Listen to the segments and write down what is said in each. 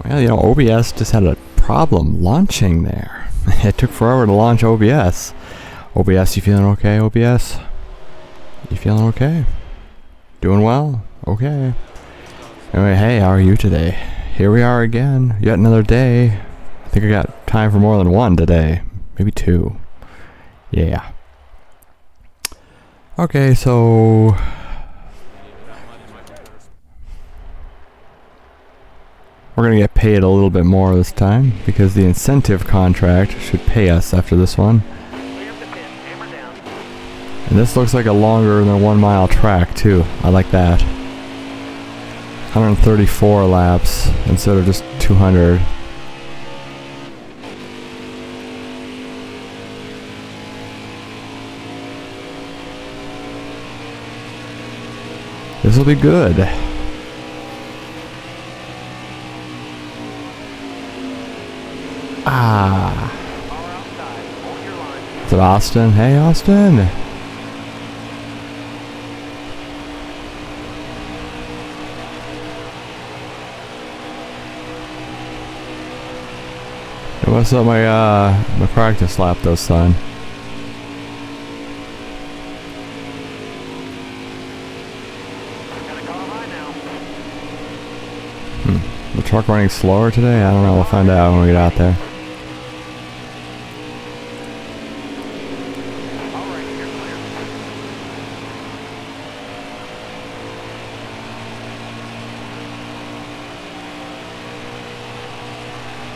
Well, you know, OBS just had a problem launching there. It took forever to launch OBS. OBS, you feeling okay, OBS? You feeling okay? Doing well? Okay. Anyway, hey, how are you today? Here we are again, yet another day. I think I got time for more than one today. Maybe two. Yeah. Okay, so... we're gonna get paid a little bit more this time, because the incentive contract should pay us after this one. And this looks like a longer than 1 mile track too. I like that. 134 laps instead of just 200. This will be good. Ah. Is it Austin? Hey, Austin. What's up, my practice lap though, son? The truck running slower today? I don't know. We'll find out when we get out there.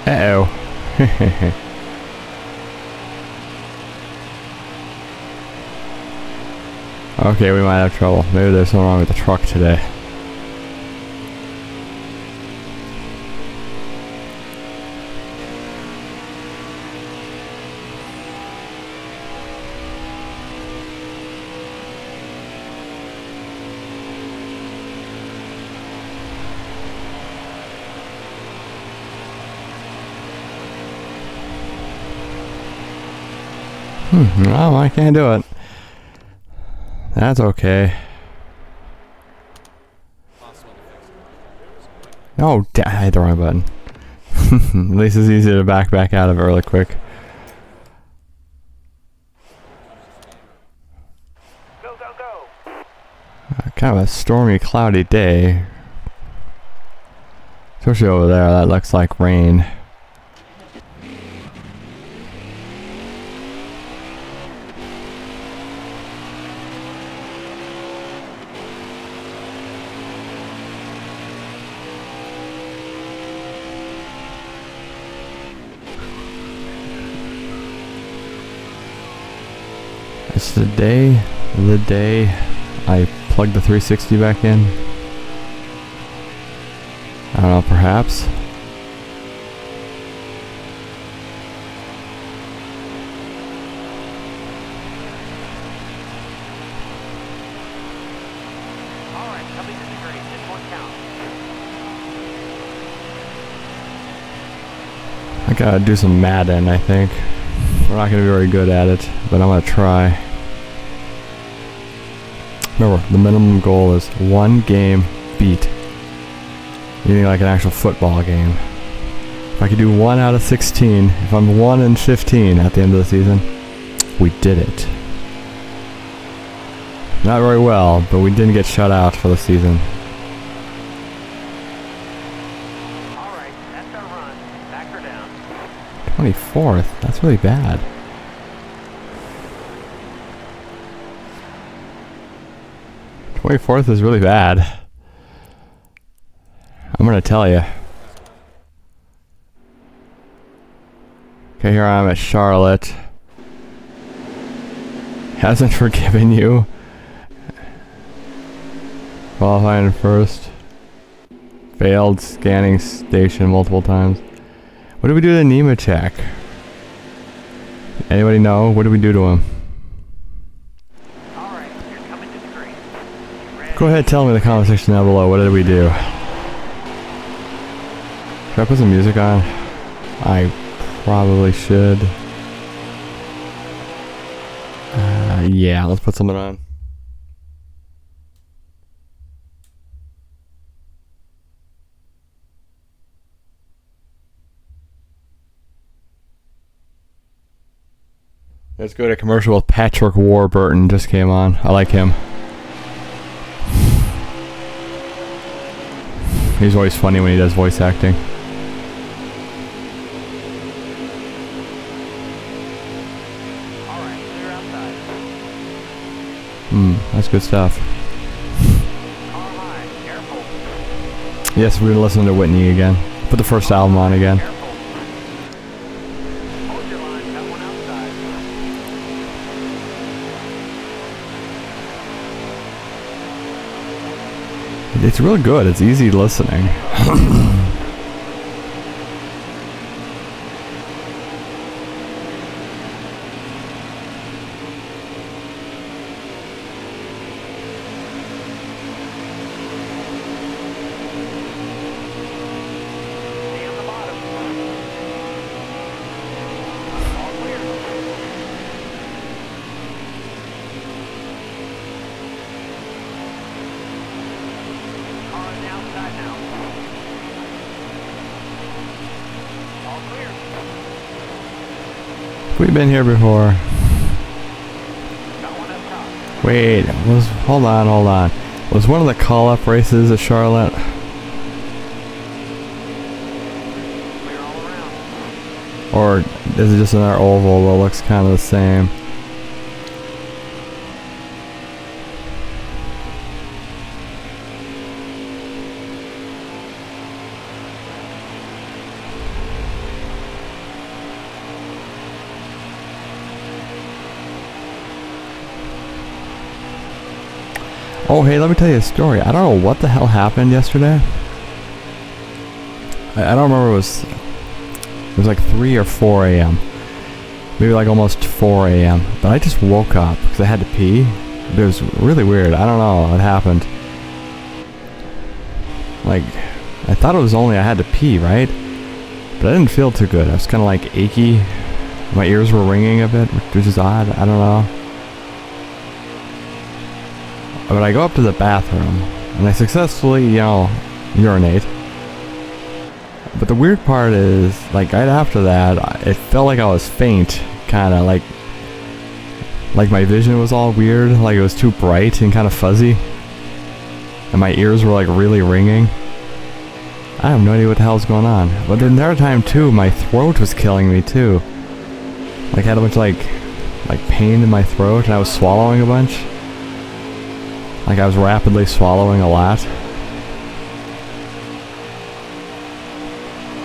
Uh-oh. Okay, we might have trouble. Maybe there's something wrong with the truck today. No, I can't do it. That's okay. Oh, I hit the wrong button. At least it's easy to back out of it really quick. Go, go, go. Kind of a stormy, cloudy day. Especially over there, that looks like rain. It's the day I plugged the 360 back in. I don't know, perhaps. Alright, coming to the green. This one counts. I gotta do some Madden, I think. We're not gonna be very good at it, but I'm gonna try. Remember, the minimum goal is 1 game beat. Meaning like an actual football game. If I could do 1 out of 16, if I'm 1-15 at the end of the season, we did it. Not very well, but we didn't get shut out for the season. Alright, that's our run. Back her down. 24th? That's really bad. '24th is really bad. I'm gonna tell you. Okay, here I am at Charlotte. Hasn't forgiven you. Qualifying first. Failed scanning station multiple times. What did we do to Nemechek? Anybody know? What did we do to him? Alright, you're coming to the green. Go ahead, tell me in the comment section down below. What did we do? Should I put some music on? I probably should. Yeah, let's put something on. Let's go to commercial with Patrick Warburton. Just came on. I like him. He's always funny when he does voice acting. Alright, clear outside. That's good stuff. Car line, careful. Yes, we're gonna listen to Whitney again. Put the first album on again. Careful. Hold your line, got one outside. It's really good. It's easy listening. Stay on the bottom. All clear. Car on the outside now. All clear. We've been here before. Got one up top. Wait, hold on. Was one of the call-up races at Charlotte? Clear all around. Or is it just another oval that looks kind of the same? Oh, hey, let me tell you a story. I don't know what the hell happened yesterday. I don't remember. It was like 3 or 4 a.m. Maybe like almost 4 a.m. But I just woke up because I had to pee. It was really weird. I don't know what happened. Like, I thought it was only I had to pee, right? But I didn't feel too good. I was kind of like achy. My ears were ringing a bit, which is odd. I don't know. But I go up to the bathroom, and I successfully, urinate. But the weird part is, like, right after that, it felt like I was faint, kind of, like my vision was all weird, like it was too bright and kind of fuzzy. And my ears were, like, really ringing. I have no idea what the hell's going on. But the entire time, too, my throat was killing me, too. Like, I had a bunch of, like pain in my throat, and I was swallowing a bunch. Like I was rapidly swallowing a lot.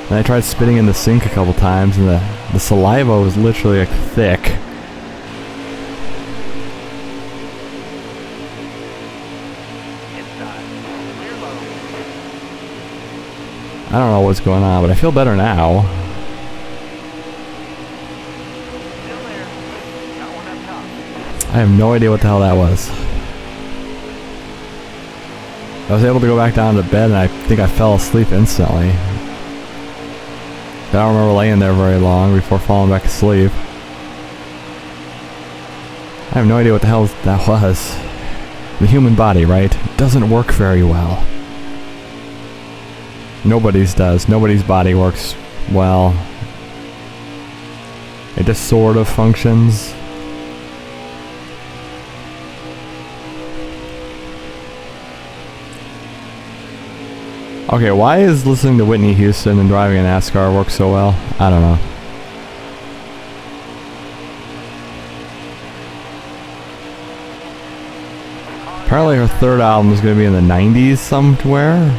And I tried spitting in the sink a couple times, and the saliva was literally like thick. Inside. Clear low. I don't know what's going on, but I feel better now. Still there. Got one up top. I have no idea what the hell that was. I was able to go back down to bed, and I think I fell asleep instantly. I don't remember laying there very long before falling back asleep. I have no idea what the hell that was. The human body, right? Doesn't work very well. Nobody's does. Nobody's body works well. It just sort of functions. Okay, why is listening to Whitney Houston and driving a NASCAR work so well? I don't know. Apparently her third album is going to be in the 90s somewhere.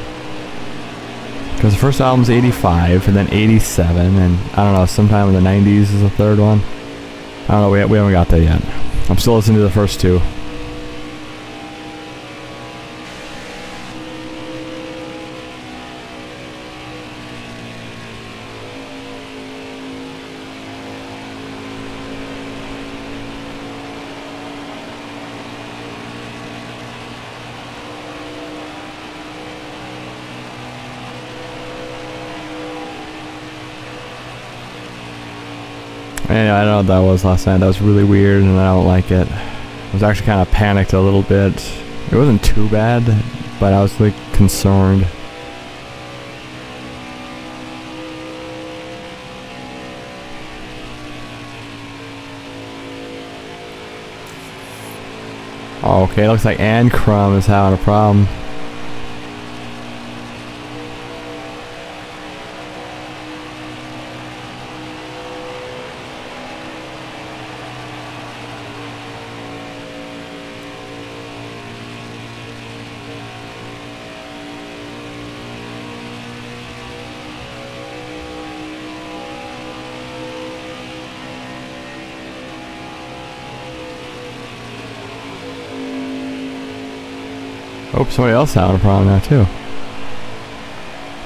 Because the first album's 85, and then 87, and I don't know, sometime in the 90s is the third one. I don't know, we haven't got there yet. I'm still listening to the first two. Yeah, I don't know what that was last night. That was really weird, and I don't like it. I was actually kind of panicked a little bit. It wasn't too bad, but I was like concerned. Okay, looks like Ann Crumb is having a problem. Oh, somebody else having a problem now too.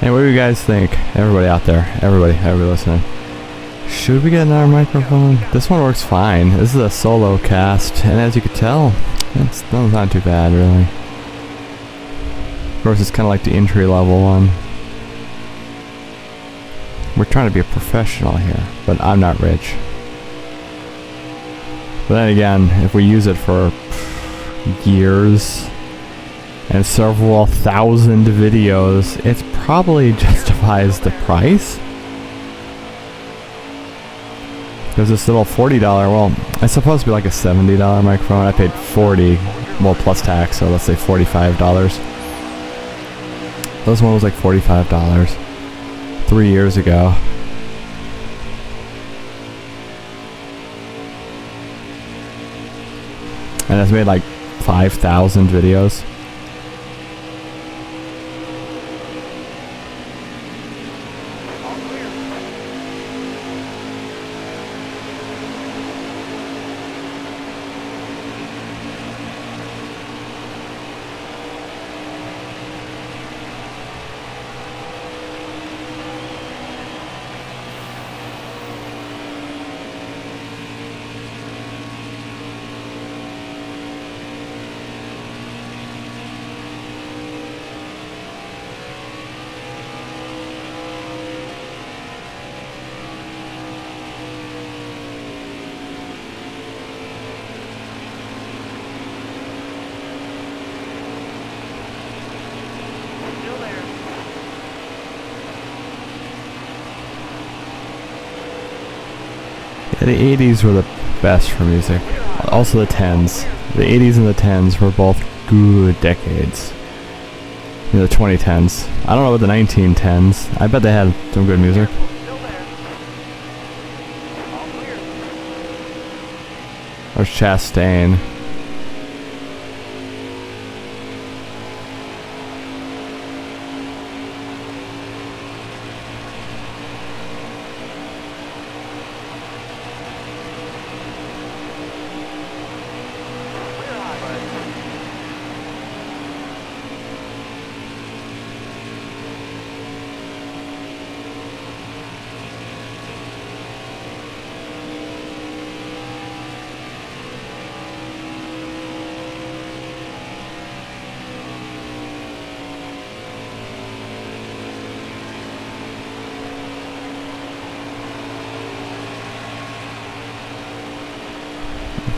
Hey, what do you guys think? Everybody out there, everybody listening. Should we get another microphone? This one works fine. This is a solo cast, and as you can tell, it's not too bad really. Of course, it's kind of like the entry level one. We're trying to be a professional here, but I'm not rich. But then again, if we use it for years and several thousand videos, it probably justifies the price. Because this little $40, well, it's supposed to be like a $70 microphone. I paid $40, well, plus tax, so let's say $45. This one was like $45 3 years ago. And it's made like 5,000 videos. The 80s were the best for music. Also the 10s. The 80s and the 10s were both good decades. You know, the 2010s. I don't know about the 1910s. I bet they had some good music. There's Chastain.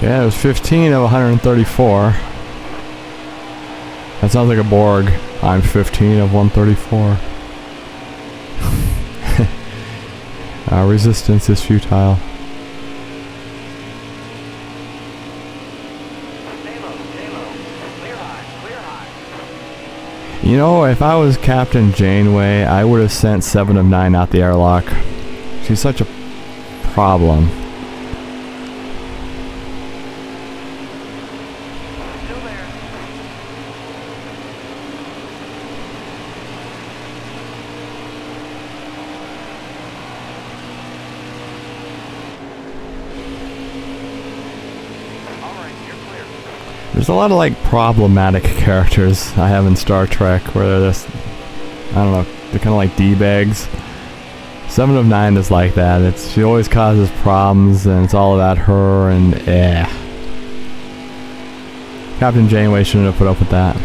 Yeah, it was 15 of 134. That sounds like a Borg. I'm 15 of 134. Resistance is futile. You know, if I was Captain Janeway, I would have sent 7 of 9 out the airlock. She's such a problem. There's a lot of like problematic characters I have in Star Trek where they're just, I don't know, they're kind of like D-bags. 7 of 9 is like that. She always causes problems and it's all about her and Captain Janeway shouldn't have put up with that.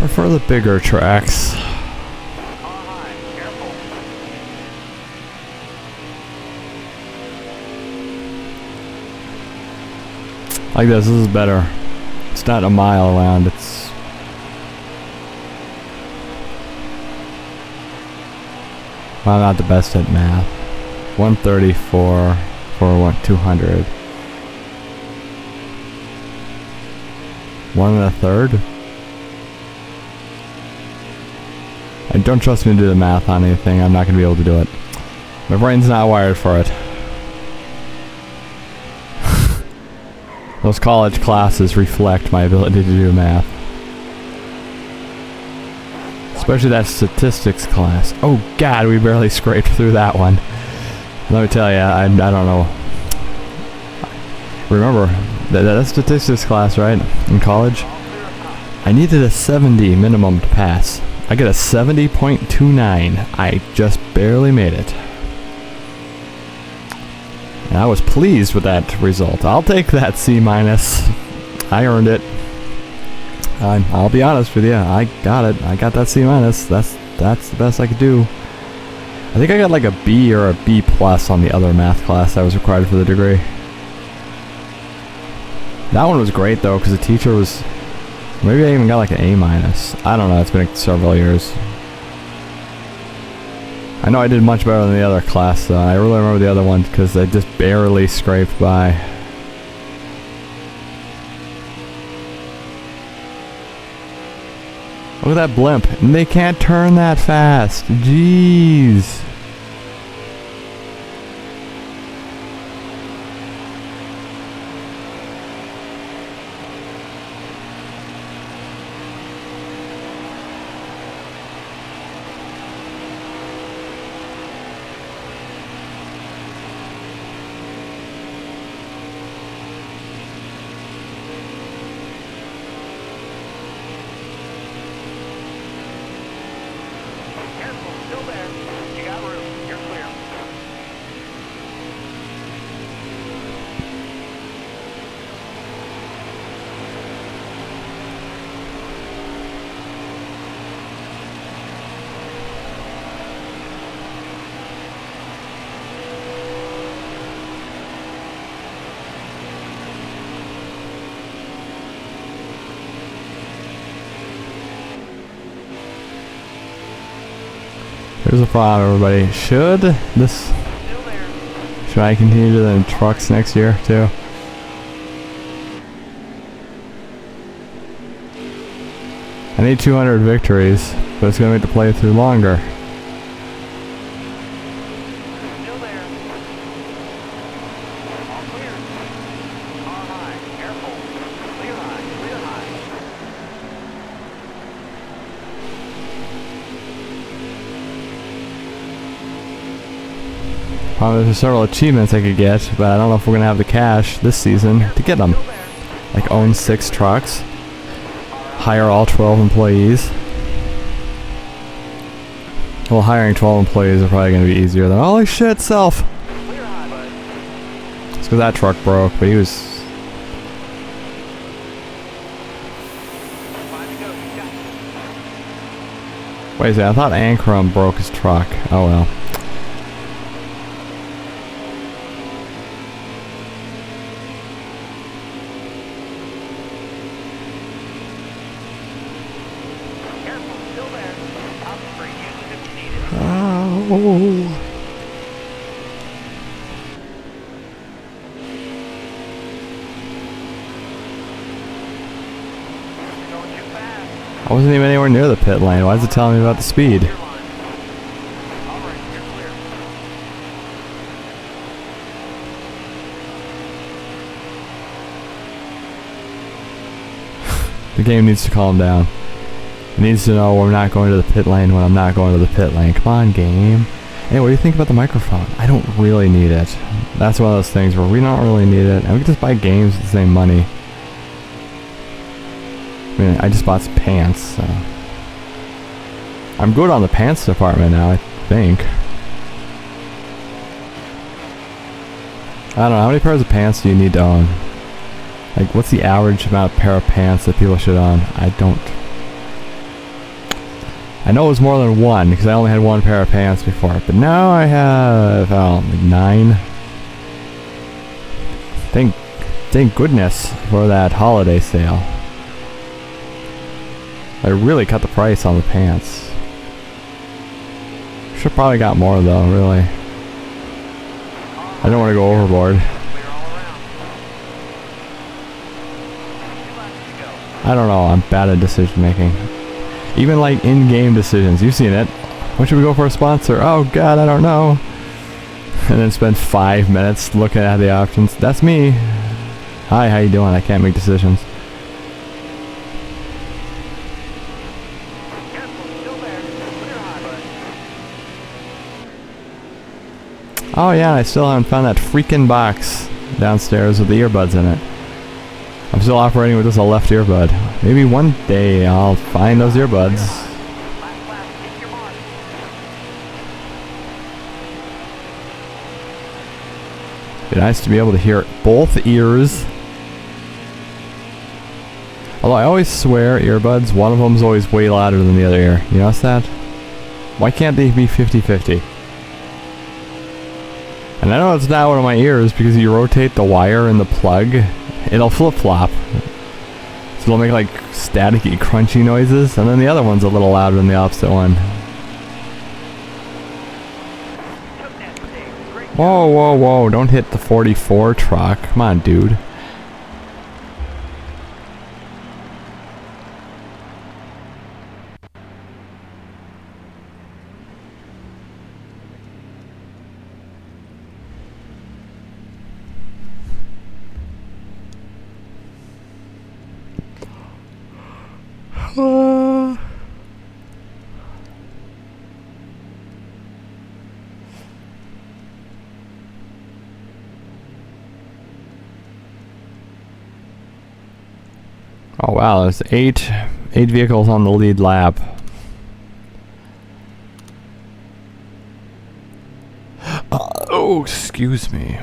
prefer the bigger tracks. Car high. Careful. Like this is better. It's not a mile around, it's... Well, I'm not the best at math. 134 for 200. 1 1/3? And don't trust me to do the math on anything, I'm not going to be able to do it. My brain's not wired for it. Those college classes reflect my ability to do math. Especially that statistics class. Oh god, we barely scraped through that one. Let me tell you, I don't know. Remember, that statistics class, right? In college? I needed a 70 minimum to pass. I got a 70.29. I just barely made it. And I was pleased with that result. I'll take that C-. I earned it. I'll be honest with you. I got it. I got that C-. That's the best I could do. I think I got like a B or a B+ on the other math class that was required for the degree. That one was great though, because the teacher was... Maybe I even got like an A-. I don't know. It's been several years. I know I did much better than the other class though. I really remember the other one because I just barely scraped by. Look at that blimp. And they can't turn that fast. Jeez. Here's the problem, everybody. Should I continue to do the trucks next year too? I need 200 victories, but it's gonna make the playthrough longer. Still there. All clear. Car high. Careful. Clear high. Clear high. There's several achievements I could get, but I don't know if we're gonna have the cash this season to get them. Like own 6 trucks, hire all 12 employees. Well, hiring 12 employees is probably gonna be easier than holy shit, self. Clear high, bud. It's because that truck broke, but he was. 5 to go. You got it. Wait a second, I thought Ankrum broke his truck. Oh well. Careful. Still there. Top free. Use it if you need it. Oh. You're going too fast. I wasn't even anywhere near the pit lane. Why is it telling me about the speed? Clear line. All right. You're clear. The game needs to calm down. It needs to know we're not going to the pit lane when I'm not going to the pit lane. Come on, game. Hey, what do you think about the microphone? I don't really need it. That's one of those things where we don't really need it, and we can just buy games with the same money. I mean, I just bought some pants, so. I'm good on the pants department now, I think. I don't know, how many pairs of pants do you need to own? Like, what's the average amount of pair of pants that people should own? I don't. I know it was more than one because I only had one pair of pants before, but now I have like 9. Thank goodness for that holiday sale. I really cut the price on the pants. Should probably got more though, really. I don't want to go overboard. Clear all around. 2 laps to go. I don't know, I'm bad at decision making. Even like in-game decisions, you've seen it. When should we go for a sponsor? Oh god, I don't know. And then spend 5 minutes looking at the options. That's me. Hi, how you doing? I can't make decisions. Careful, still there. Clear high, bud. Oh yeah, I still haven't found that freaking box downstairs with the earbuds in it. I'm still operating with just a left earbud. Maybe one day I'll find those earbuds. Last lap, hit your mark. Be nice to be able to hear both ears. Although I always swear earbuds, one of them's always way louder than the other ear. You notice that? Why can't they be 50-50? And I know it's not one of my ears because you rotate the wire in the plug, it'll flip-flop. So it'll make like staticky, crunchy noises, and then the other one's a little louder than the opposite one. Took that stage. Great job. Whoa, whoa, whoa, don't hit the 44 truck. Come on, dude. Oh wow, there's eight vehicles on the lead lap. Oh, excuse me.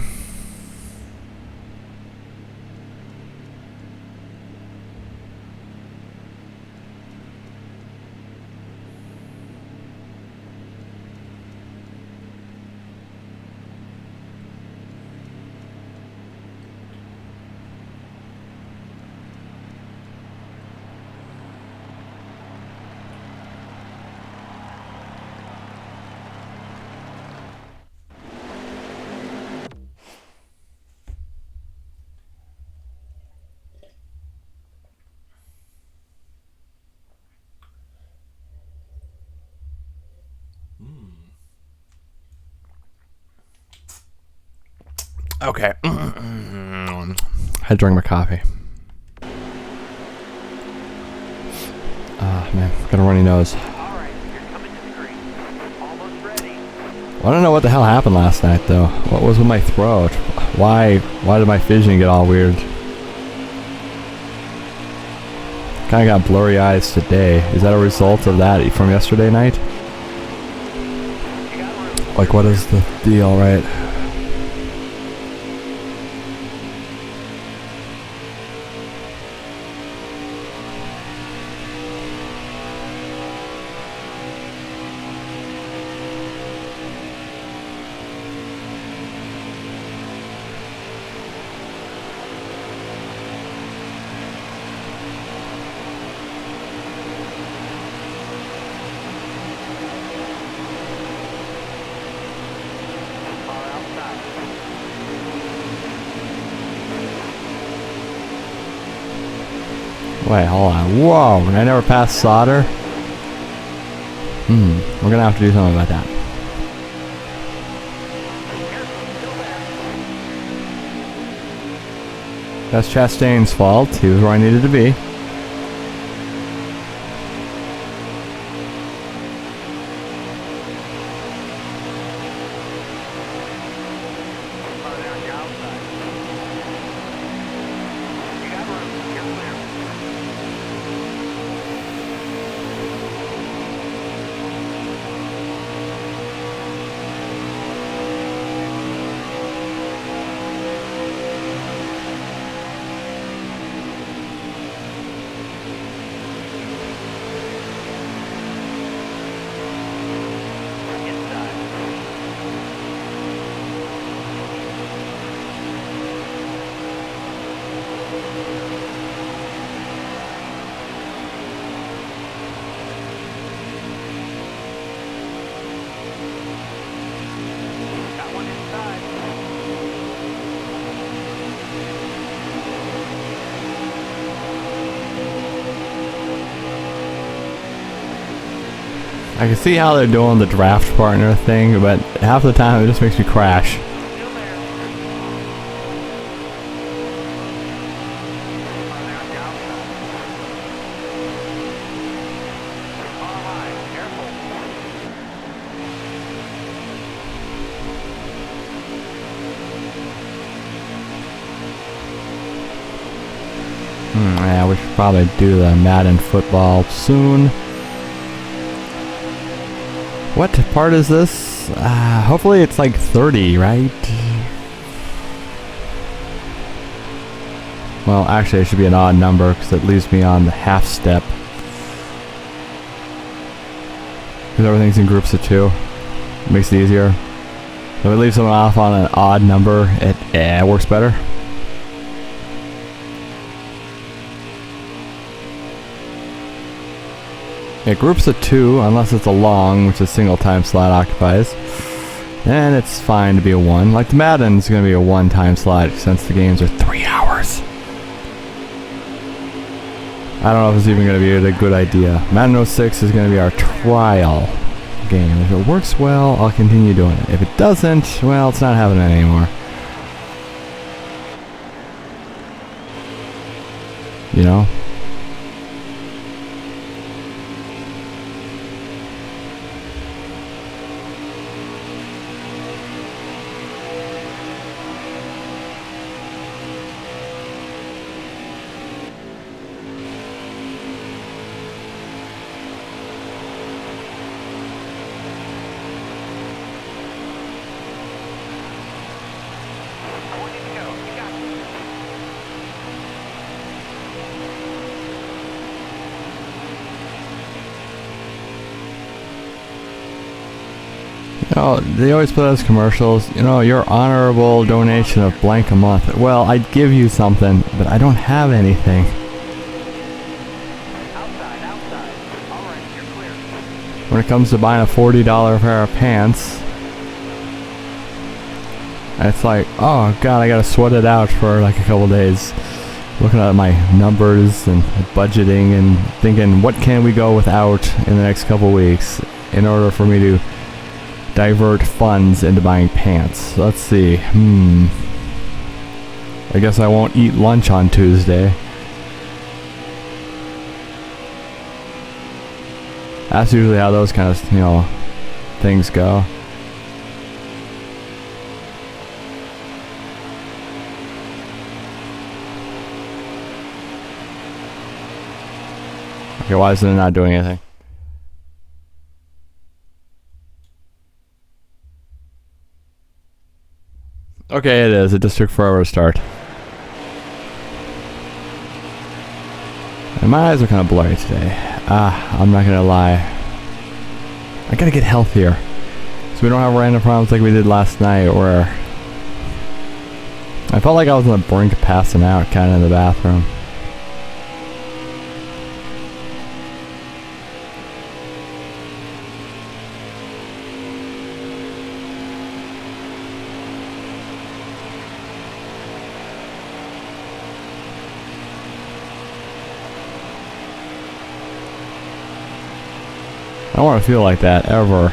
Okay. I had to drink my coffee. Ah, man, got a runny nose. All right, you're coming to the green. Almost ready. I don't know what the hell happened last night, though. What was with my throat? Why did my vision get all weird? Kinda got blurry eyes today. Is that a result of that from yesterday night? You got room. Like, what is the deal, right? Car outside. Wait, hold on. Whoa, I never passed solder? We're gonna have to do something about that. Careful, still there. That's Chastain's fault. He was where I needed to be. Car there on your outside. You got room. You're clear. I can see how they're doing the draft partner thing, but half the time it just makes me crash. Still there. On the outside. All right, careful. Yeah, we should probably do the Madden football soon. What part is this? Hopefully it's like 30, right? Well, actually it should be an odd number because it leaves me on the half step. Because everything's in groups of 2. Makes it easier. So if it leaves someone off on an odd number, it works better. Yeah, groups of 2, unless it's a long, which a single time slot occupies. And it's fine to be a 1. Like the Madden's going to be a 1 time slot since the games are 3 hours. I don't know if it's even going to be a good idea. Madden 06 is going to be our trial game. If it works well, I'll continue doing it. If it doesn't, well, it's not happening anymore. You know? I want you to go. You got this. You know, they always put out commercials, you know, your honorable donation of blank a month. Well, I'd give you something, but I don't have anything. Outside. All right, you're clear. When it comes to buying a $40 pair of pants, it's like, oh god, I gotta sweat it out for like a couple days. Looking at my numbers and budgeting and thinking, what can we go without in the next couple weeks in order for me to divert funds into buying pants. Let's see. I guess I won't eat lunch on Tuesday. That's usually how those kind of, you know, things go. Okay, why is it not doing anything? Okay, it is. It just took forever to start. And my eyes are kind of blurry today. I'm not gonna lie. I gotta get healthier. So we don't have random problems like we did last night where I felt like I was on the brink of passing out kind of in the bathroom. I don't want to feel like that ever.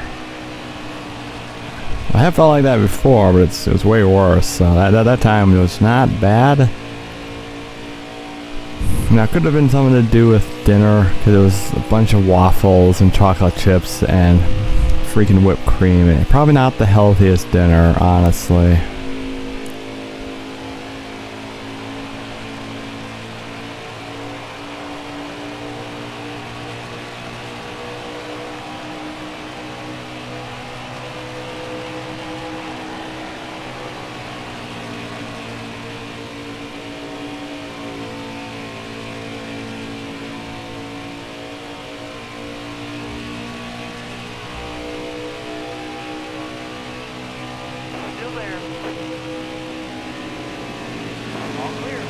I have felt like that before, but it was way worse. So that time it was not bad. Now it could have been something to do with dinner, because it was a bunch of waffles and chocolate chips and freaking whipped cream. Probably not the healthiest dinner, honestly. Still there. All clear.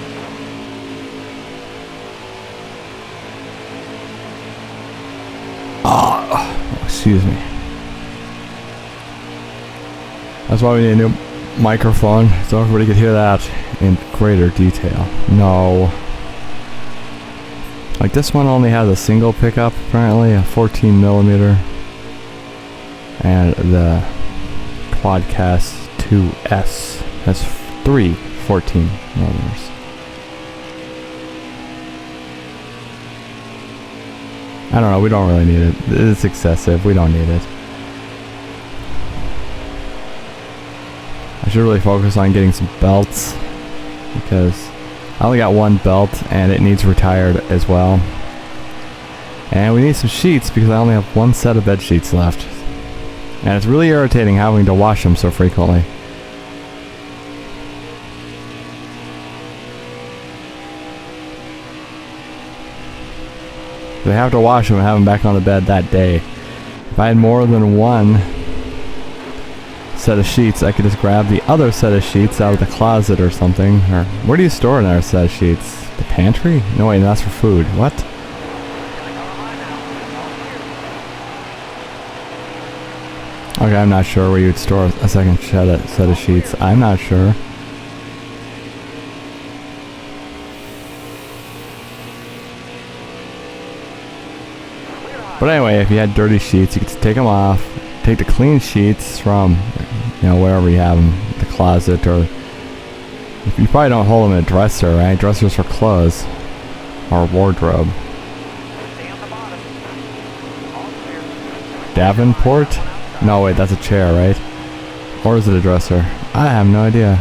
Excuse me. That's why we need a new microphone, so everybody could hear that in greater detail. No. Like this one only has a single pickup, apparently, a 14mm. And the Quadcast 2S has 3 14mm. I don't know, we don't really need it. It's excessive, we don't need it. I should really focus on getting some belts, because I only got one belt and it needs retired as well. And we need some sheets because I only have one set of bed sheets left. And it's really irritating having to wash them so frequently. They have to wash them and have them back on the bed that day. If I had more than one set of sheets, I could just grab the other set of sheets out of the closet or something. Or where do you store another set of sheets? The pantry? No, wait, that's for food. What? Okay, I'm not sure where you'd store a second set of sheets. I'm not sure. But anyway, if you had dirty sheets, you could take them off, take the clean sheets from, you know, wherever you have them, the closet, or you probably don't hold them in a dresser, right? Dressers for clothes, or wardrobe. Davenport? No, wait, that's a chair, right? Or is it a dresser? I have no idea.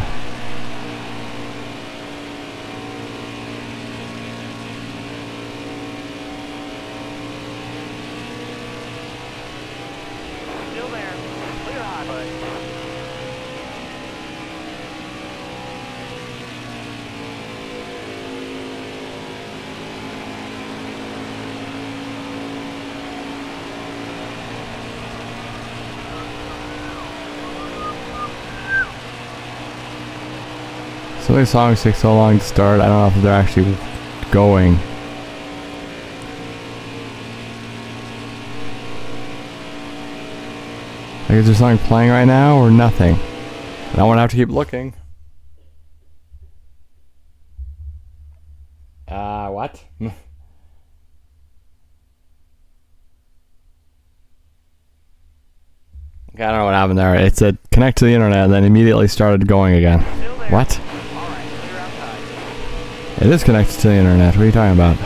Some of these songs take so long to start, I don't know if they're actually going. Like, is there something playing right now or nothing? I don't want to have to keep looking. What? Okay, I don't know what happened there. It said connect to the internet and then immediately started going again. What? It is connected to the internet. What are you talking about?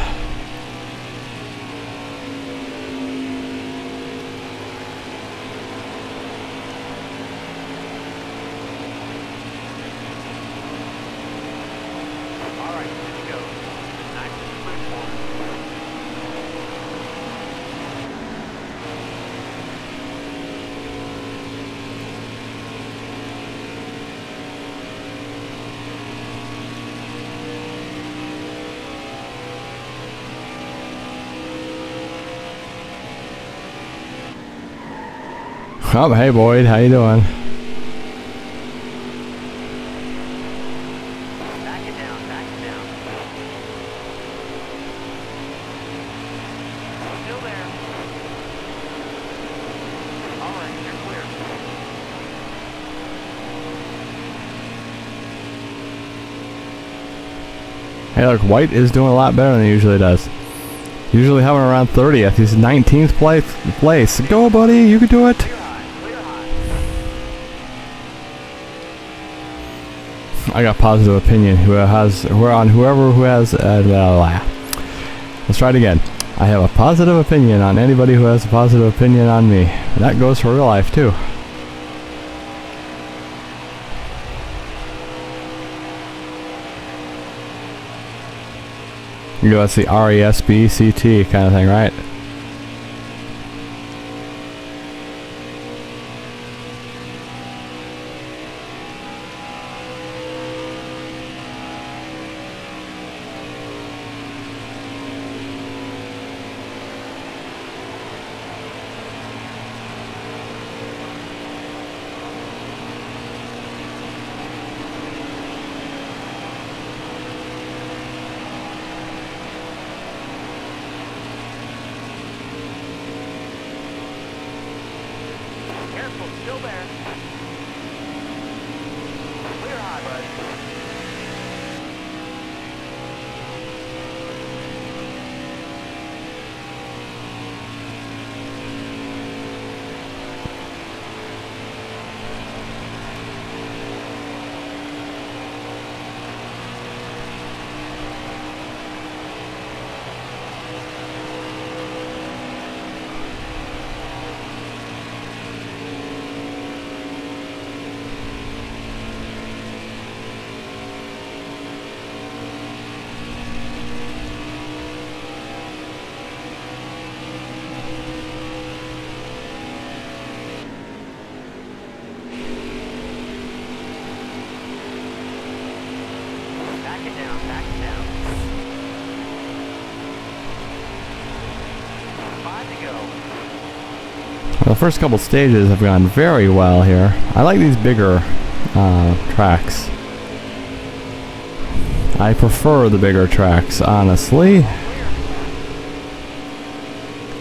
Oh, hey Boyd, how you doing? Back it down, back it down. Still there. Alright, you're clear. Hey look, White is doing a lot better than he usually does. Usually having around 30th. He's 19th place. Go buddy, you can do it. I got positive opinion. Let's try it again. I have a positive opinion on anybody who has a positive opinion on me. And that goes for real life too. You go, that's the RESBCT kind of thing, right? it down, back it down. 5 to go. Well, the first couple stages have gone very well here. I like these bigger tracks. I prefer the bigger tracks, honestly.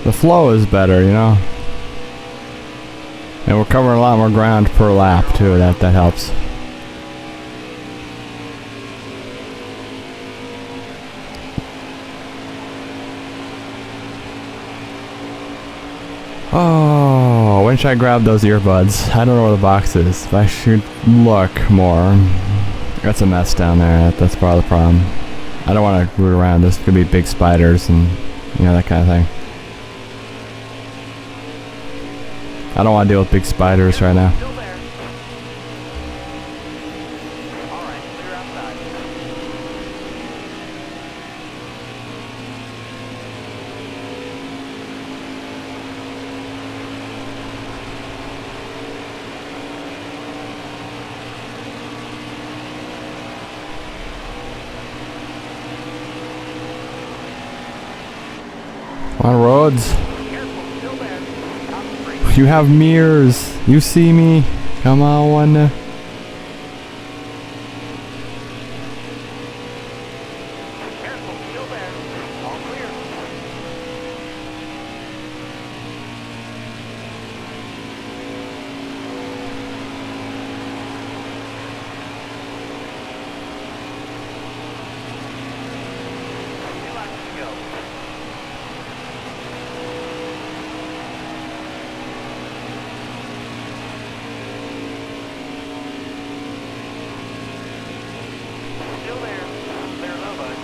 The flow is better, you know? And we're covering a lot more ground per lap, too. That helps. Oh, when should I grab those earbuds? I don't know where the box is, but I should look more. That's a mess down there. That's part of the problem. I don't want to root around. There's going to be big spiders and, you know, that kind of thing. I don't want to deal with big spiders right now. Still there. All right, clear outside. On roads. Careful, still there. Stop the brake. You have mirrors. You see me. Come on. Careful, still there. All clear. Two laps to go. Still there. Clear low, bud.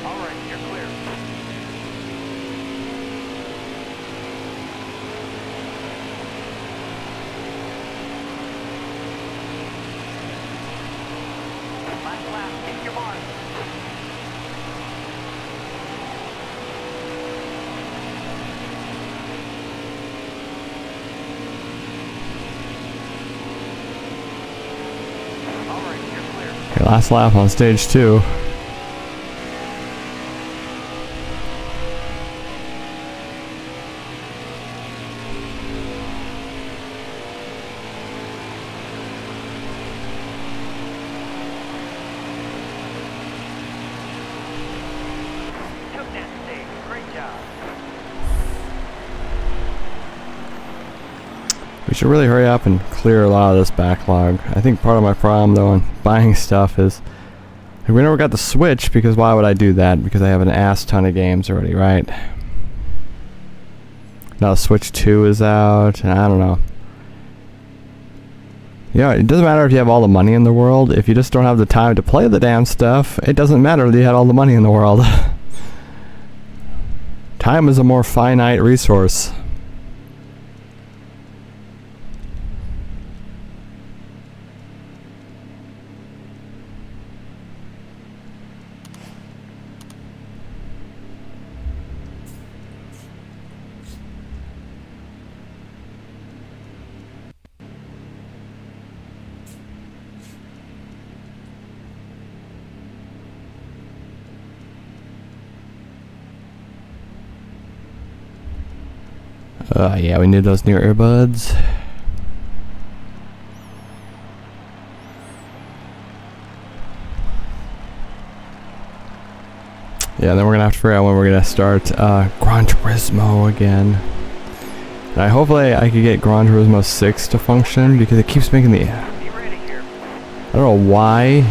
All right, you're clear. Last lap, hit your mark. All right, you're clear. Okay, last lap on stage 2. Took that stage. Great job. We should really hurry up and clear a lot of this backlog. I think part of my problem, though, in buying stuff is we never got the Switch, because why would I do that? Because I have an ass ton of games already, right? Now Switch 2 is out, and I don't know. Yeah, it doesn't matter if you have all the money in the world. If you just don't have the time to play the damn stuff, it doesn't matter that you had all the money in the world. Time is a more finite resource. Yeah, we need those new earbuds. Yeah, then we're gonna have to figure out when we're gonna start Gran Turismo again. And hopefully I could get Gran Turismo 6 to function, because it keeps making the... Be ready here. I don't know why.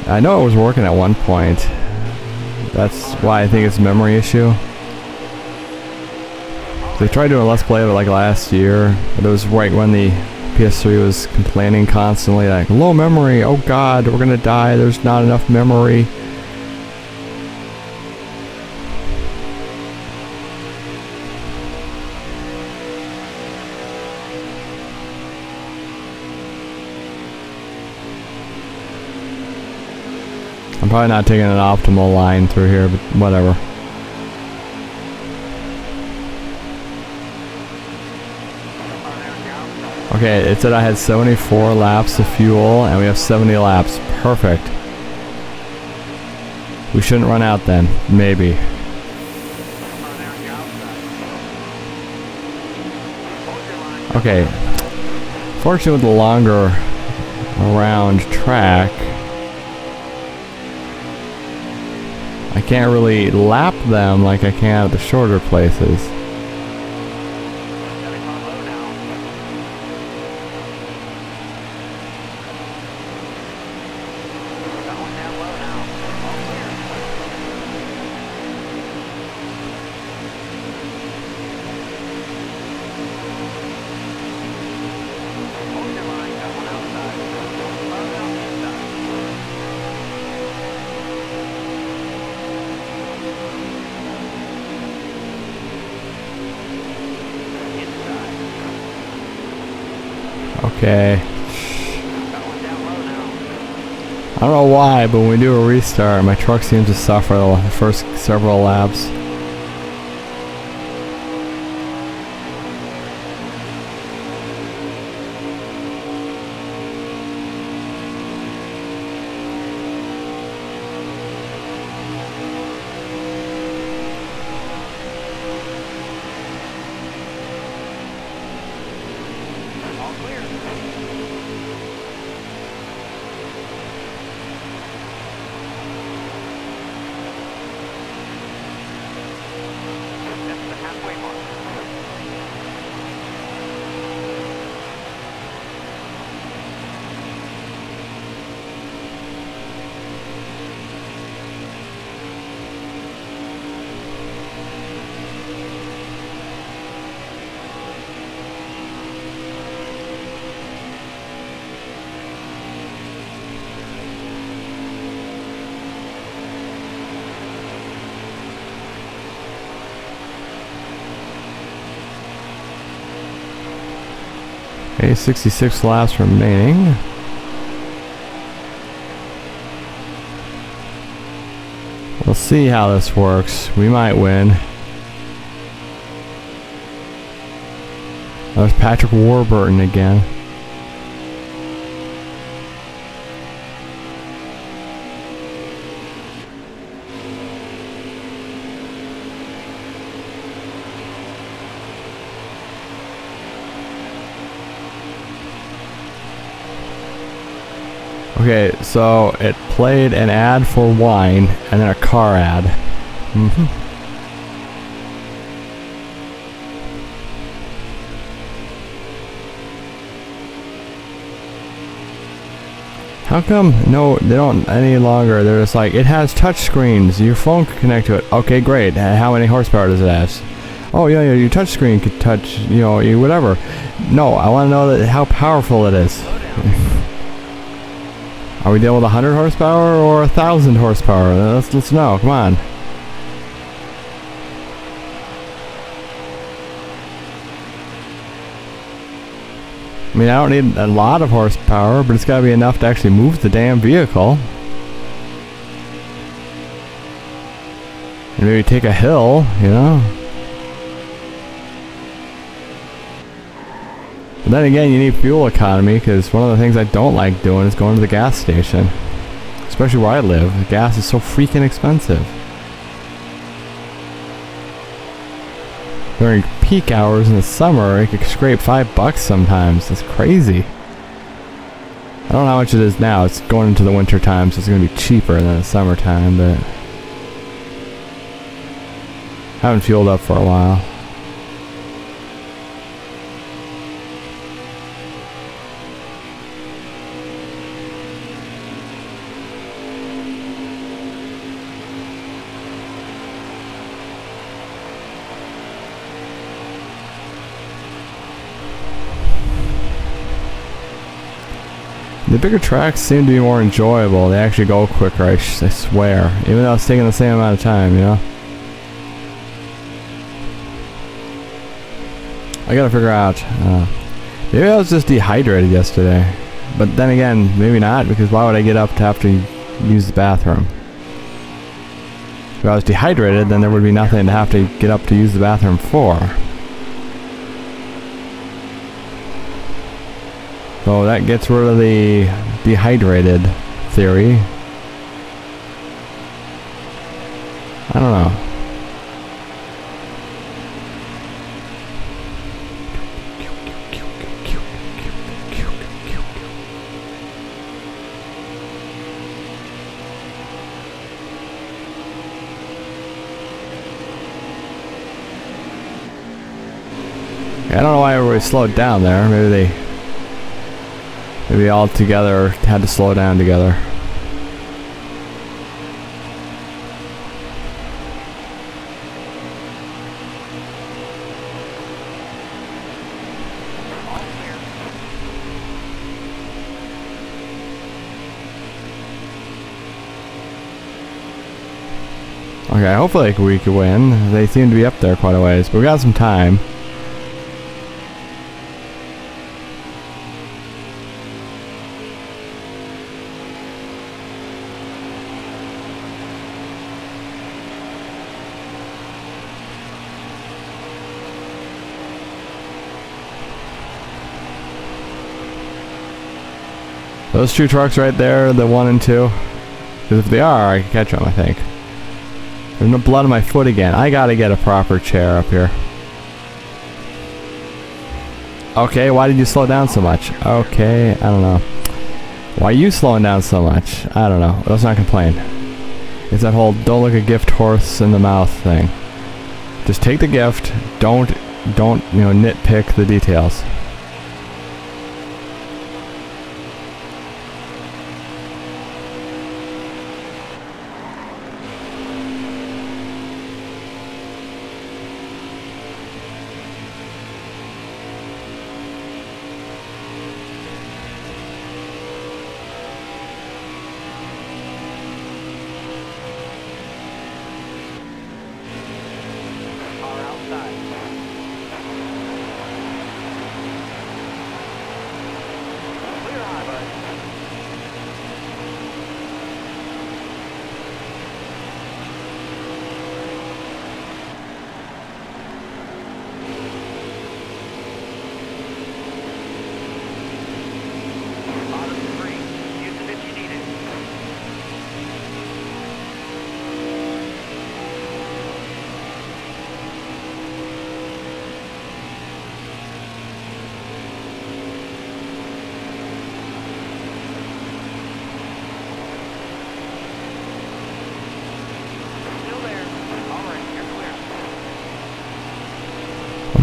I know it was working at one point. That's why I think it's a memory issue. They tried doing a Let's Play of it like last year, but it was right when the PS3 was complaining constantly, like, low memory, oh god, we're gonna die, there's not enough memory. I'm probably not taking an optimal line through here, but whatever. Okay, it said I had 74 laps of fuel, and we have 70 laps. Perfect. We shouldn't run out then. Maybe. On there on your outside. Hold your line. Okay. Fortunately, with the longer around track, I can't really lap them like I can at the shorter places. Gotta come low now. Going down low now. All clear. Hold your line. Got one outside. Slow down inside. Inside. Okay. Got one down low now. I don't know why, but when we do a restart, my truck seems to suffer the first several laps. All clear. That's the halfway mark. Okay, 66 laps remaining. We'll see how this works. We might win. There's Patrick Warburton again. Okay, so it played an ad for wine and then a car ad. How come no, they don't any longer? They're just like, it has touch screens. Your phone can connect to it. Okay, great. How many horsepower does it have? Oh yeah, your touch screen could touch, you know, whatever. No, I want to know that how powerful it is. Slow down. Are we dealing with 100 horsepower or 1,000 horsepower? Let's know. Come on. I mean, I don't need a lot of horsepower, but it's got to be enough to actually move the damn vehicle. And maybe take a hill, you know? But then again, you need fuel economy, because one of the things I don't like doing is going to the gas station. Especially where I live. The gas is so freaking expensive. During peak hours in the summer, it could scrape $5 sometimes. That's crazy. I don't know how much it is now. It's going into the winter time, so it's going to be cheaper than the summertime, but I haven't fueled up for a while. The bigger tracks seem to be more enjoyable. They actually go quicker, I swear. Even though it's taking the same amount of time, you know? I gotta figure out. Maybe I was just dehydrated yesterday. But then again, maybe not, because why would I get up to have to use the bathroom? If I was dehydrated, then there would be nothing to have to get up to use the bathroom for. So that gets rid of the dehydrated theory. I don't know. I don't know why everybody slowed down there. Maybe all together had to slow down together. Okay, hopefully we could win. They seem to be up there quite a ways, but we got some time. Those two trucks right there, the 1 and 2. Because if they are, I can catch them, I think. There's no blood on my foot again. I gotta get a proper chair up here. Okay, why did you slow down so much? Okay, I don't know. Why are you slowing down so much? I don't know. Let's not complain. It's that whole don't look a gift horse in the mouth thing. Just take the gift. Don't, nitpick the details.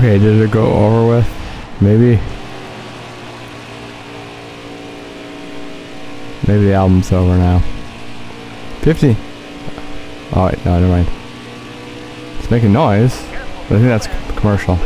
Okay, did it go over with? Maybe. Maybe the album's over now. 50. Oh wait, no, never mind. It's making noise, but I think that's commercial.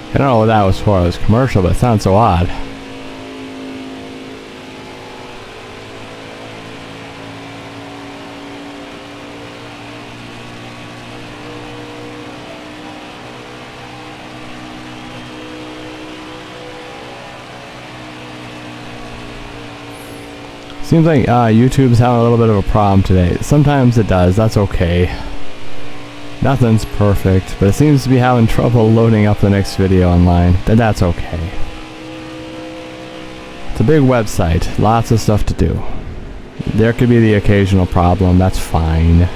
I don't know what that was for. It was commercial, but it sounds so odd. Seems like YouTube's having a little bit of a problem today. Sometimes it does. That's okay. Nothing's perfect, but it seems to be having trouble loading up the next video online. That's okay. It's a big website, lots of stuff to do. There could be the occasional problem, that's fine.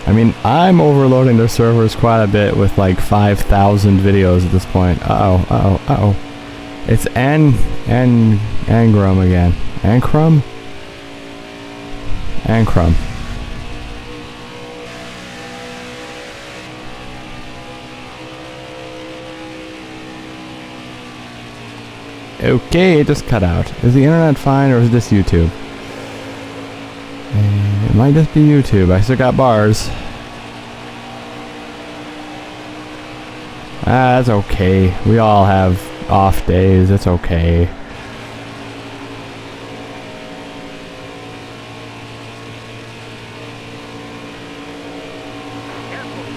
I mean, I'm overloading their servers quite a bit with like 5,000 videos at this point. Uh-oh. It's Angram again. Ancrum? Ancrum. Okay, it just cut out. Is the internet fine or is this YouTube? It might just be YouTube. I still got bars. Ah, that's okay. We all have off days. It's okay.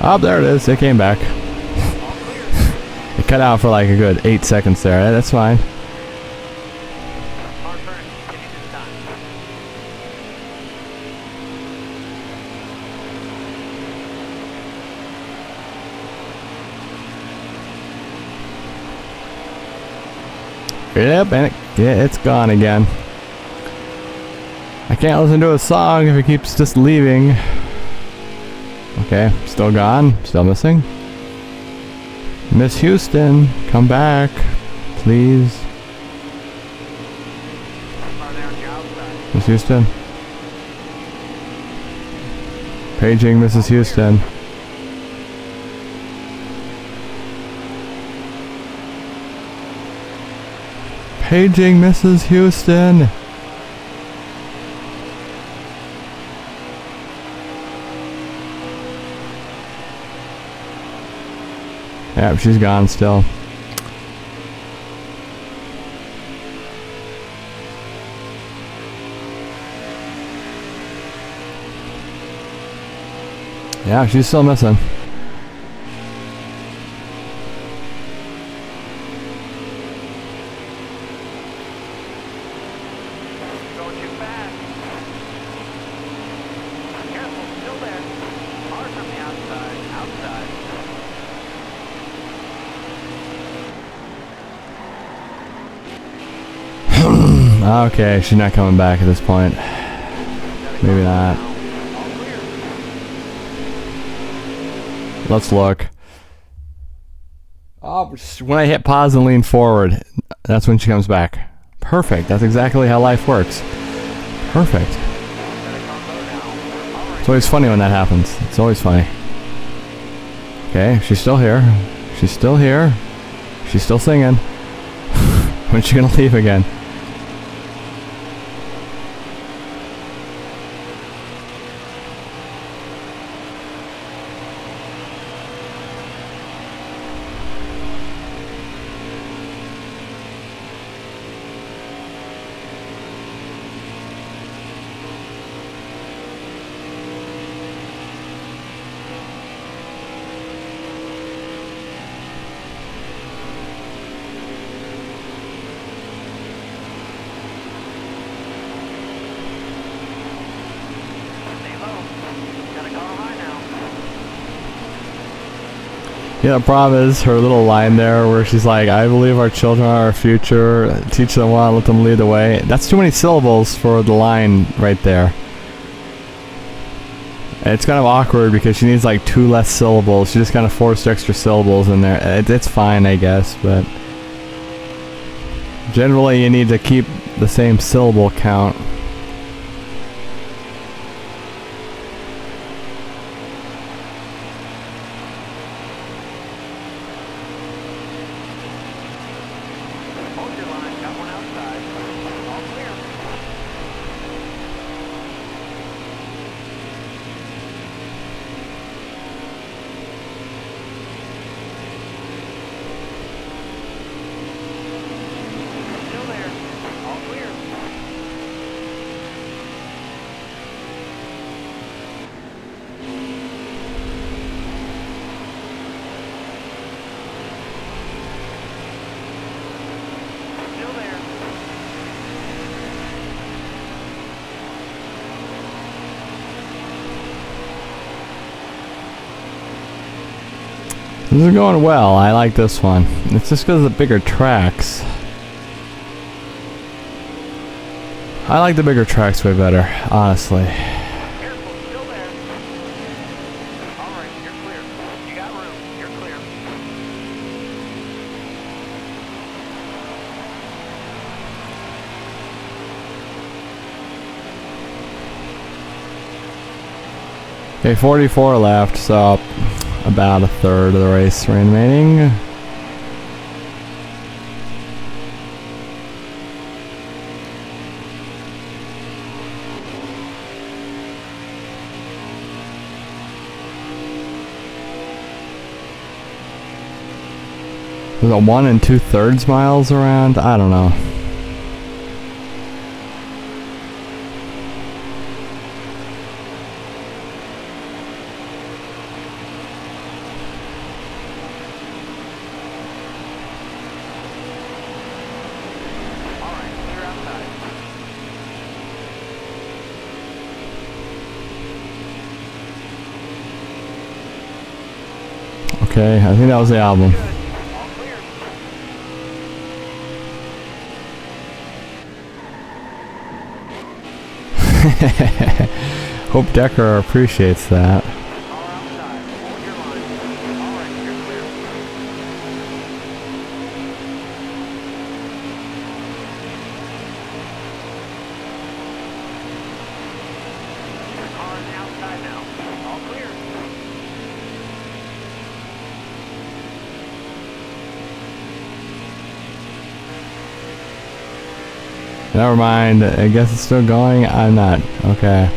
Oh, there it is. It came back. It cut out for like a good 8 seconds there. That's fine. Yep, and it's gone again. I can't listen to a song if it keeps just leaving. Okay, still gone, still missing. Miss Houston, come back, please. Miss Houston. Paging Mrs. Houston. Paging Mrs. Houston. Yep, she's gone still. Yeah, she's still missing. Going too fast. Careful, still there. Hard from the outside. Outside. Okay, she's not coming back at this point. Maybe not. Let's look. Oh, when I hit pause and lean forward, that's when she comes back. Perfect. That's exactly how life works. Perfect. It's always funny when that happens. It's always funny. Okay, she's still here. She's still here. She's still singing. When's she gonna leave again? Yeah, the problem is her little line there where she's like, I believe our children are our future, teach them well, let them lead the way. That's too many syllables for the line right there. And it's kind of awkward because she needs like 2 less syllables. She just kind of forced extra syllables in there. It's fine, I guess, but generally you need to keep the same syllable count. This is going well. I like this one. It's just because of the bigger tracks. I like the bigger tracks way better, honestly. Careful, still there. All right, you're clear. You got room. You're clear. Okay, 44 left, so about a third of the race remaining. Was it 1 2/3 miles around? I don't know. Alright, clear outside. Okay, I think that was the album. Good. All clear. Hope Decker appreciates that. Car outside. Hold your line. Alright, you're clear. Your car is outside now. All clear. Never mind, I guess it's still going? I'm not. Okay.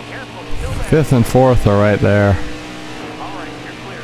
Careful, still there. 5th and 4th are right there. Alright, you're clear.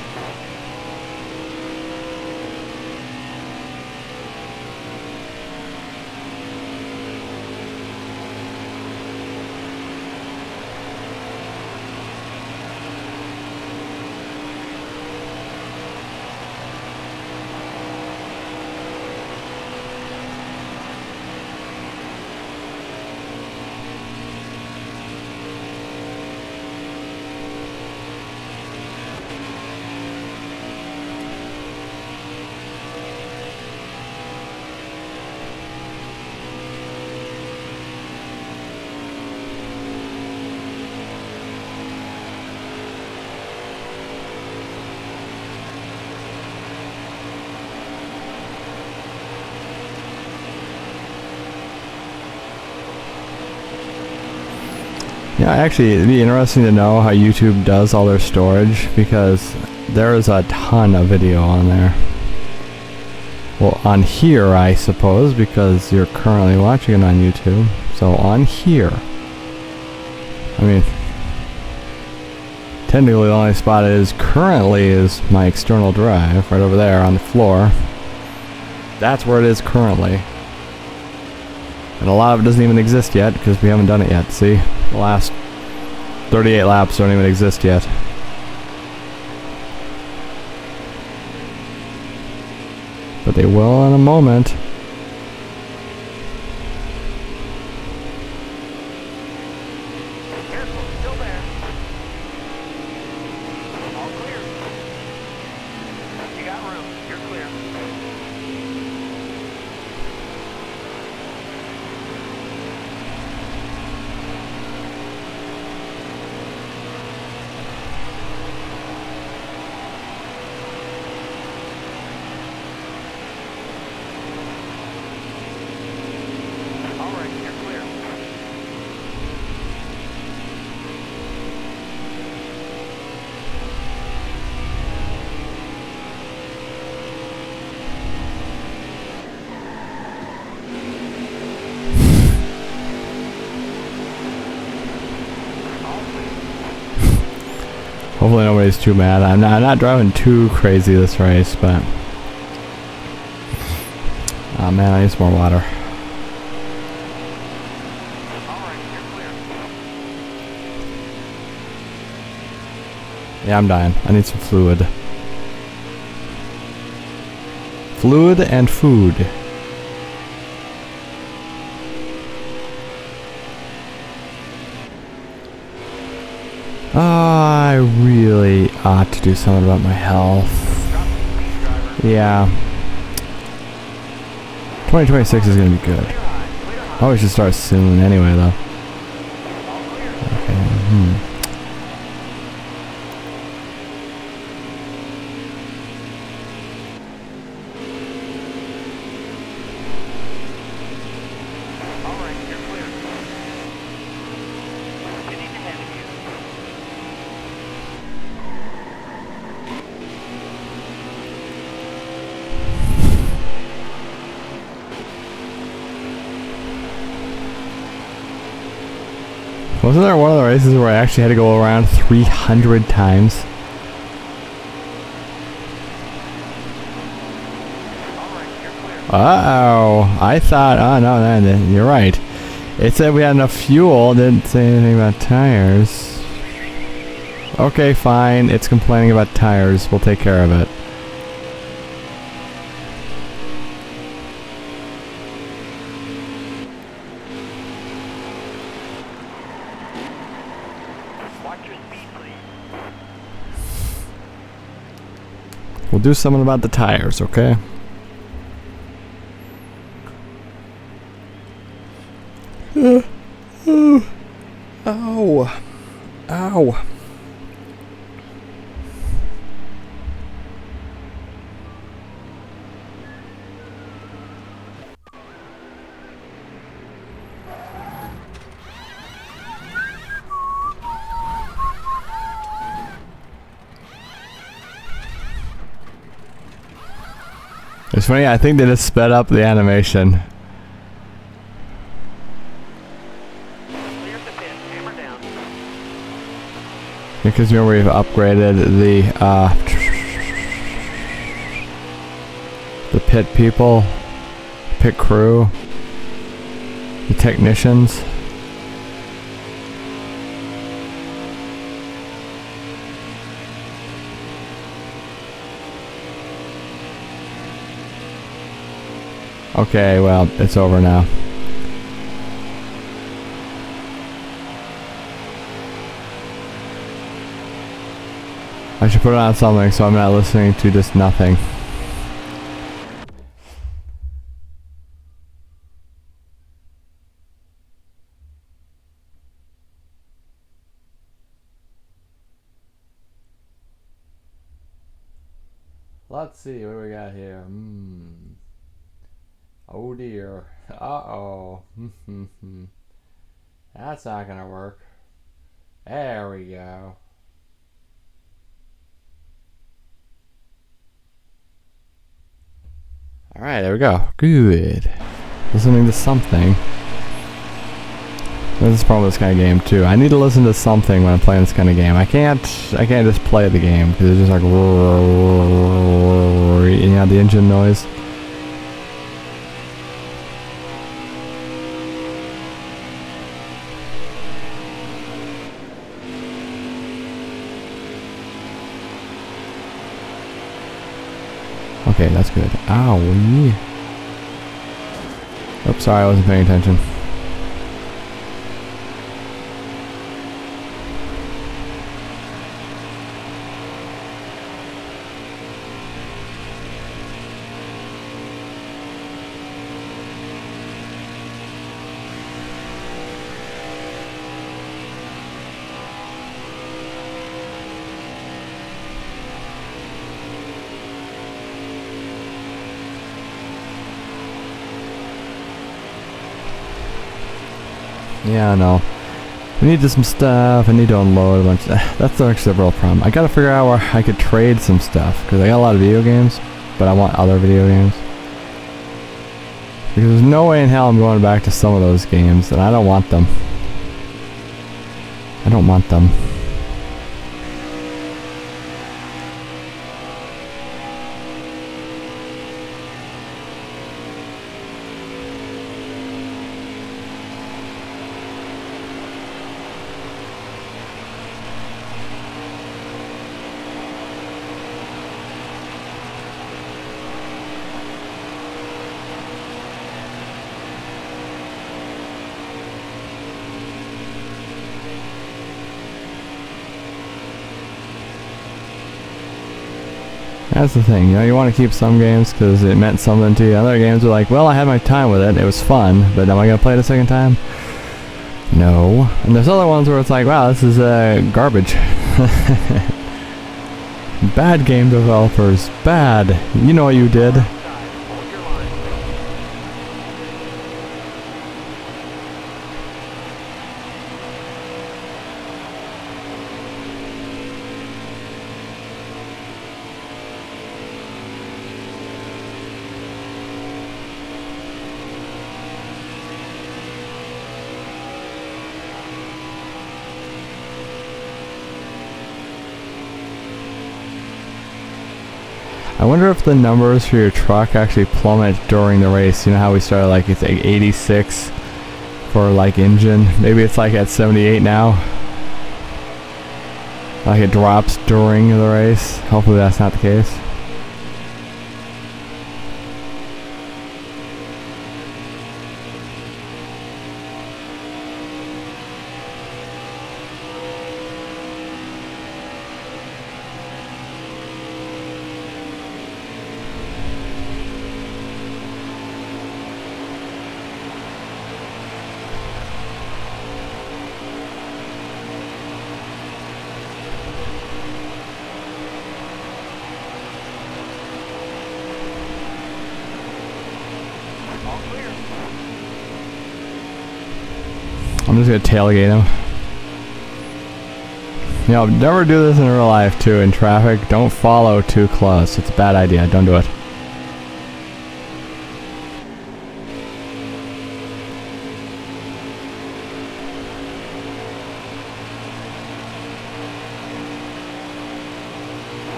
Yeah, actually, it'd be interesting to know how YouTube does all their storage, because there is a ton of video on there. Well, on here, I suppose, because you're currently watching it on YouTube. So on here. I mean, technically the only spot it is currently is my external drive, right over there on the floor. That's where it is currently. And a lot of it doesn't even exist yet, because we haven't done it yet. See? The last 38 laps don't even exist yet. But they will in a moment. Careful, still there. All clear. You got room. You're clear. Alright, you're clear. Hopefully nobody's too mad. I'm not driving too crazy this race, but... Oh man, I need some more water. Alright, you're clear. Yeah, I'm dying. I need some fluid. Fluid and food. I really ought to do something about my health. Drop the speed, driver. Yeah. 2026 is gonna be good. Clear high, clear high. Probably should start soon anyway, though. All clear. Okay. Wasn't there one of the races where I actually had to go around 300 times? Uh-oh. I thought... Oh, no, you're right. It said we had enough fuel. Didn't say anything about tires. Okay, fine. It's complaining about tires. We'll take care of it. Watch your speed, please. We'll do something about the tires, okay? Ow. Ow. It's funny, I think they just sped up the animation. Clear the pit. Hammer down. Because remember we've upgraded the pit people, pit crew, the technicians. Okay, well, it's over now. I should put it on something so I'm not listening to just nothing. Let's see what we got here. Oh dear. Uh-oh. That's not gonna work. There we go. Alright, there we go. Good. Listening to something. This is the problem with this kind of game too. I need to listen to something when I'm playing this kind of game. I can't just play the game because it's just like, you know, the engine noise. Okay, that's good. Owie. Oops, sorry, I wasn't paying attention. Yeah, I know. We need some stuff. I need to unload a bunch. That's actually the real problem. I gotta figure out where I could trade some stuff because I got a lot of video games, but I want other video games. Because there's no way in hell I'm going back to some of those games, and I don't want them. I don't want them. That's the thing, you know, you want to keep some games because it meant something to you. Other games are like, well, I had my time with it, it was fun, but am I going to play it a second time? No. And there's other ones where it's like, wow, this is garbage. Bad game developers. Bad. You know what you did. I wonder if the numbers for your truck actually plummet during the race. You know how we started like it's like 86 for like engine. Maybe it's like at 78 now. Like it drops during the race. Hopefully that's not the case. All clear. I'm just gonna tailgate him. You know, never do this in real life too, in traffic. Don't follow too close. It's a bad idea. Don't do it.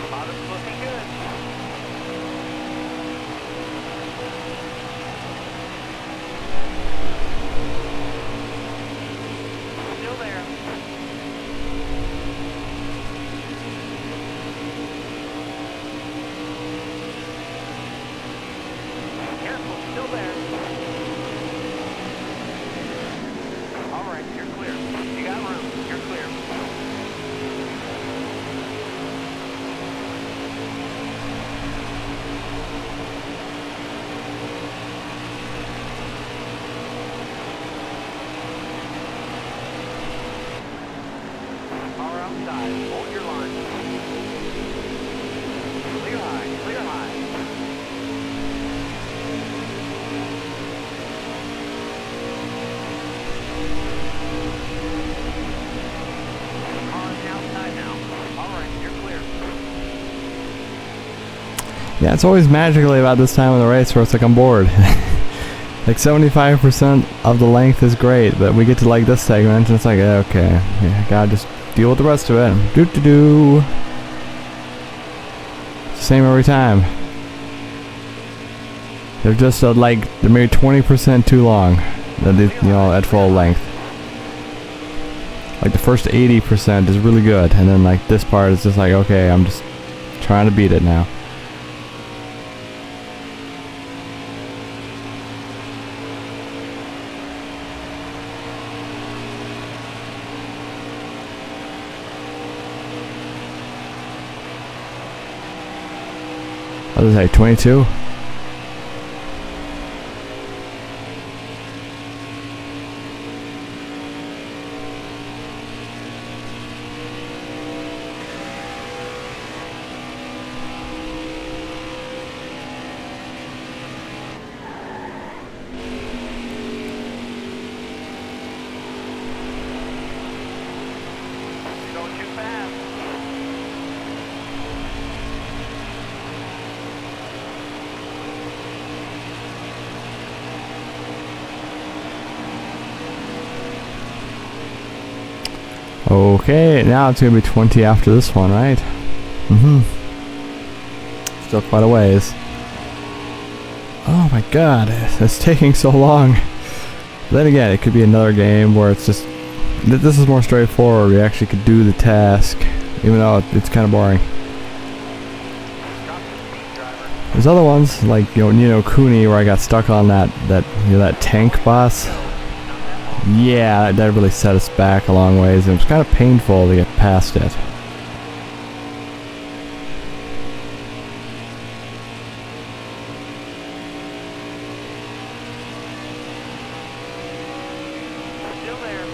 Bottom's looking good. Still there. Careful, still there. All right, you're clear. You got room. You're clear. Car outside. Hold your line. Clear high. Clear high. Car on the outside now. All right, you're clear. Yeah, it's always magically about this time of the race where it's like I'm bored. Like 75% of the length is great, but we get to like this segment and it's like, okay, yeah, gotta just deal with the rest of it. Doo doo doo. Same every time. They're just like they're maybe 20% too long. You know, at full length. Like the first 80% is really good, and then like this part is just like, okay, I'm just trying to beat it now. What is that, 22? You're going too fast. Okay, now it's gonna be 20 after this one, right? Still quite a ways. Oh my god, it's taking so long. But then again, it could be another game where it's just... This is more straightforward. We actually could do the task, even though it's kind of boring. Drop the speed, driver. There's other ones, like, you know, Kuni, where I got stuck on that tank boss. Yeah, that really set us back a long ways, and it was kind of painful to get past it. Still there.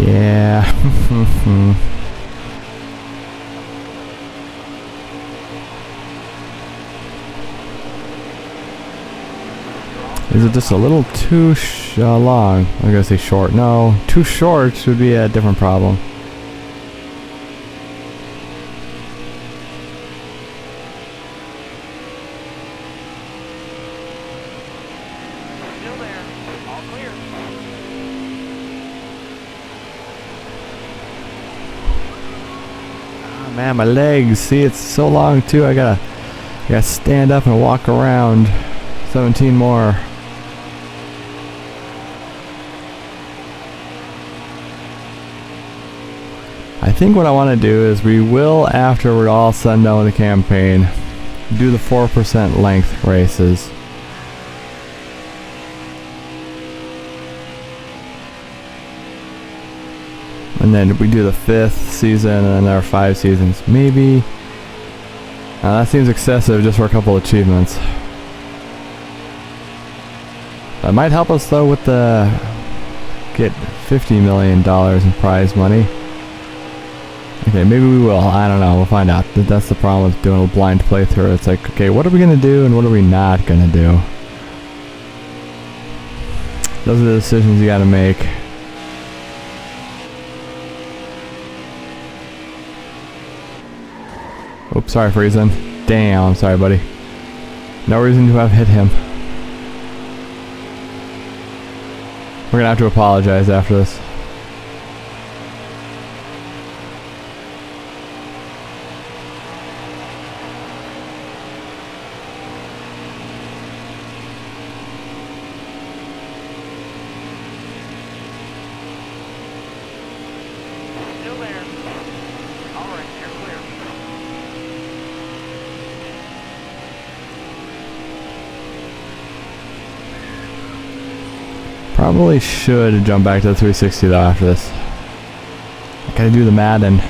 Yeah. Is it just a little too long? I'm gonna say short. No, too short would be a different problem. Still there. All clear. Oh, man, my legs. See, it's so long too. I gotta stand up and walk around. 17 more. I think what I want to do is we will, after we're all said and done with the campaign, do the 4% length races. And then we do the 5th season and then there are 5 seasons. Maybe. That seems excessive just for a couple achievements. That might help us though with the get $50 million in prize money. Okay, maybe we will. I don't know. We'll find out. That's the problem with doing a blind playthrough. It's like, okay, what are we gonna do and what are we not gonna do? Those are the decisions you gotta make. Oops, sorry, Friesen. Damn, sorry, buddy. No reason to have hit him. We're gonna have to apologize after this. Still there. All right, you're clear. Probably should jump back to the 360 though after this. I gotta do the Madden.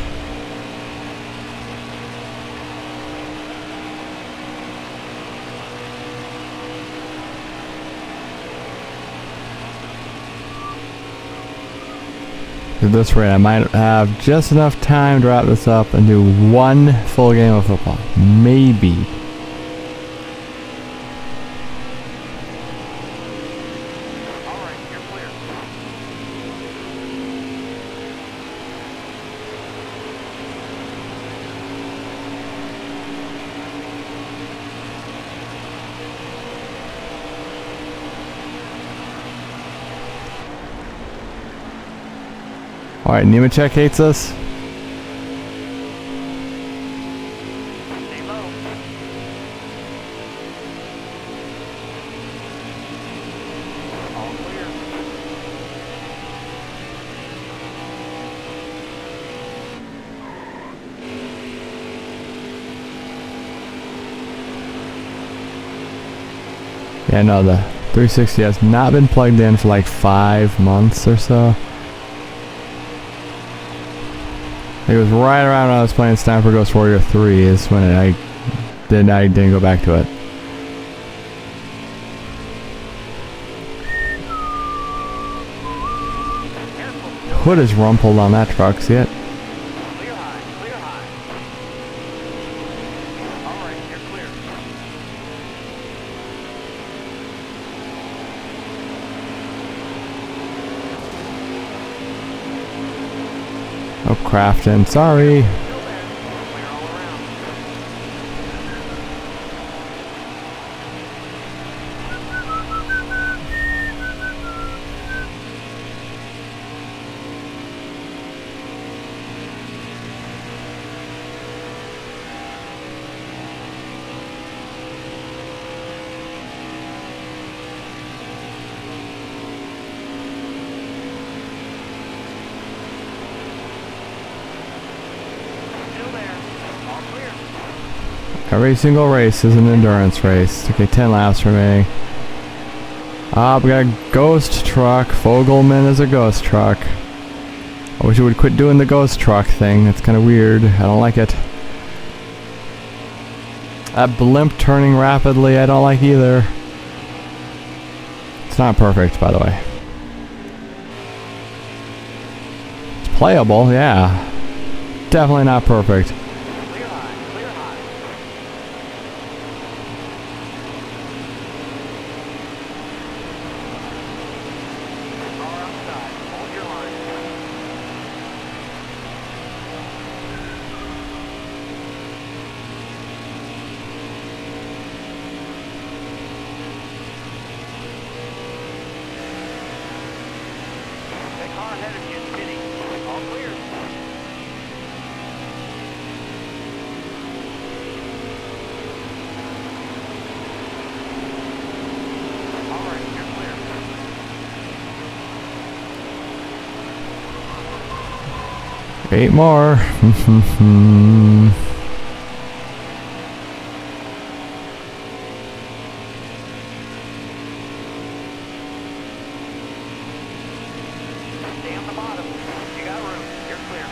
At this rate, I might have just enough time to wrap this up and do one full game of football. Maybe. All right, you're clear. Alright, Nemechek hates us. Stay low. All clear. Yeah, no, the 360 has not been plugged in for like 5 months or so. It was right around when I was playing Sniper Ghost Warrior 3 is when I didn't go back to it. Careful. Hood is rumpled on that truck, see it? Clear high. Clear high. All right, you're clear. Oh, Crafton, sorry. Still there. Clear all around. Still there. All clear. Every single race is an endurance race. Okay, 10 laps remaining. We got a ghost truck. Fogelman is a ghost truck. I wish you would quit doing the ghost truck thing. It's kind of weird. I don't like it. That blimp turning rapidly, I don't like either. It's not perfect, by the way. Playable, yeah. Definitely not perfect. Clear high, clear high. Car outside, hold your line. That car ahead of you is spinning. All clear. All right, you're clear. 8 more. Stay on the bottom. You got room. You're clear.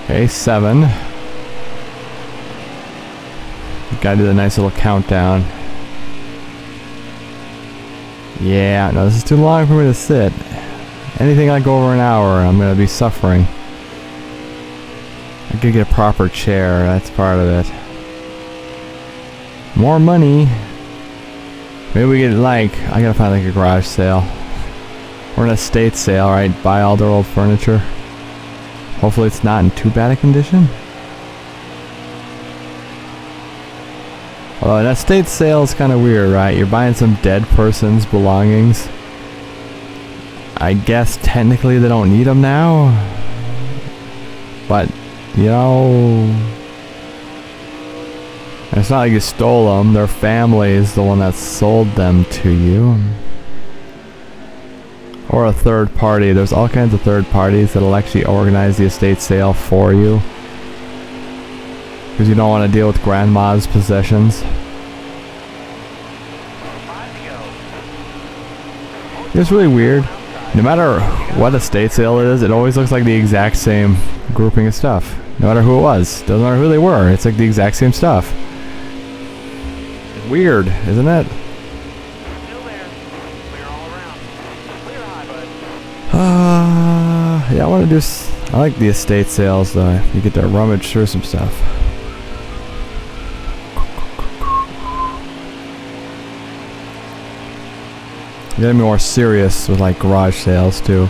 Okay, 7. Gotta do the nice little countdown. Yeah, no, this is too long for me to sit. Anything like over an hour, I'm gonna be suffering. I could get a proper chair, that's part of it. More money. Maybe we get like, I gotta find like a garage sale. Or an estate sale, right? Buy all their old furniture. Hopefully it's not in too bad a condition. Although an estate sale is kind of weird, right? You're buying some dead person's belongings. I guess technically they don't need them now. But, you know... it's not like you stole them. Their family is the one that sold them to you. Or a third party. There's all kinds of third parties that'll actually organize the estate sale for you. Because you don't want to deal with grandma's possessions. It's really weird. No matter what estate sale it is, it always looks like the exact same grouping of stuff. No matter who it was. Doesn't matter who they were. It's like the exact same stuff. Weird, isn't it? Still there. Clear all around. Clear high, bud. Yeah, I want to do... I like the estate sales, though. You get to rummage through some stuff. You gotta be more serious with, like, garage sales, too.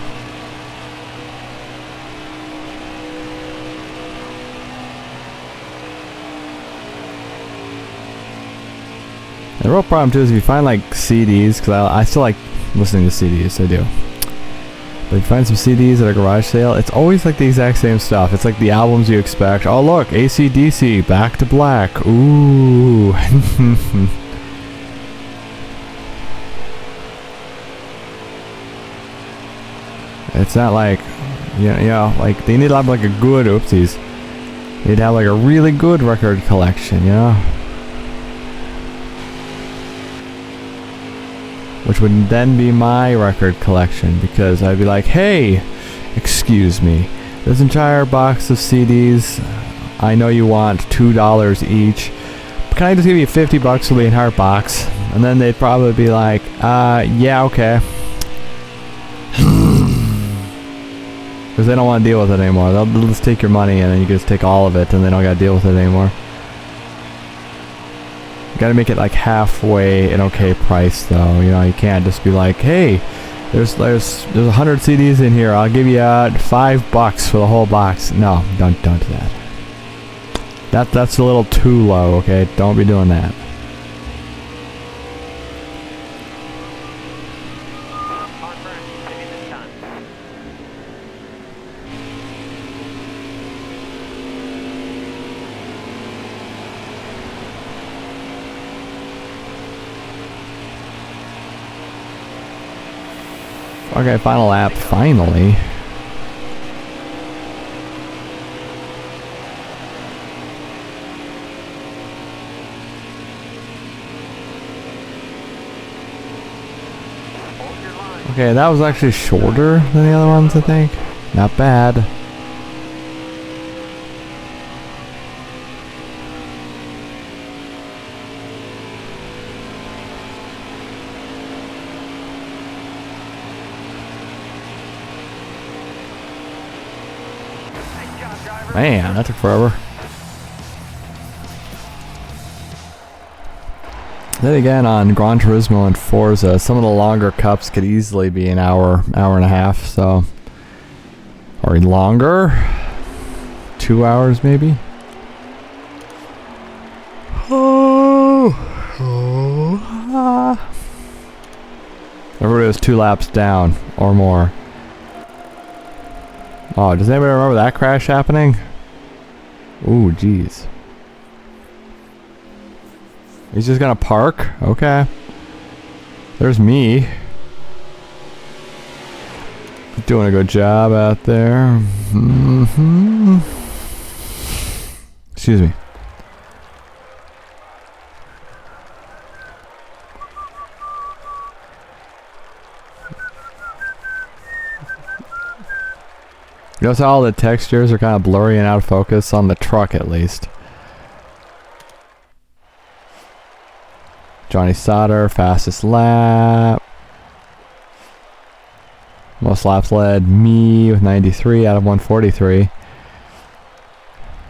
The real problem, too, is if you find, like, CDs, because I still like listening to CDs, I do. But if you find some CDs at a garage sale, it's always like the exact same stuff. It's like the albums you expect. Oh look, AC/DC, Back to Black. Ooh. It's not like, you know, like they need to have like a good, oopsies. You'd have like a really good record collection, you know? Which would then be my record collection, because I'd be like, hey, excuse me, this entire box of CDs, I know you want $2 each, but can I just give you $50 for the entire box? And then they'd probably be like, yeah, okay. Because they don't want to deal with it anymore. They'll just take your money and then you can just take all of it and they don't got to deal with it anymore. You gotta make it like halfway an okay price though. You know, you can't just be like, hey, there's 100 CDs in here. I'll give you $5 for the whole box. No, don't do that. That's a little too low. Okay, don't be doing that. Okay, final lap, finally. Hold your line. Okay, that was actually shorter than the other ones, I think. Not bad. Nice job, driver. Man, that took forever. Then again, on Gran Turismo and Forza, some of the longer cups could easily be an hour, hour and a half, so... Or longer? 2 hours, maybe? Everybody was 2 laps down, or more. Oh, does anybody remember that crash happening? Ooh, jeez. He's just gonna park? Okay. There's me. Doing a good job out there. Excuse me. You notice how all the textures are kind of blurry and out of focus on the truck, at least. Johnny Sauter, fastest lap. Most laps led, me with 93 out of 143.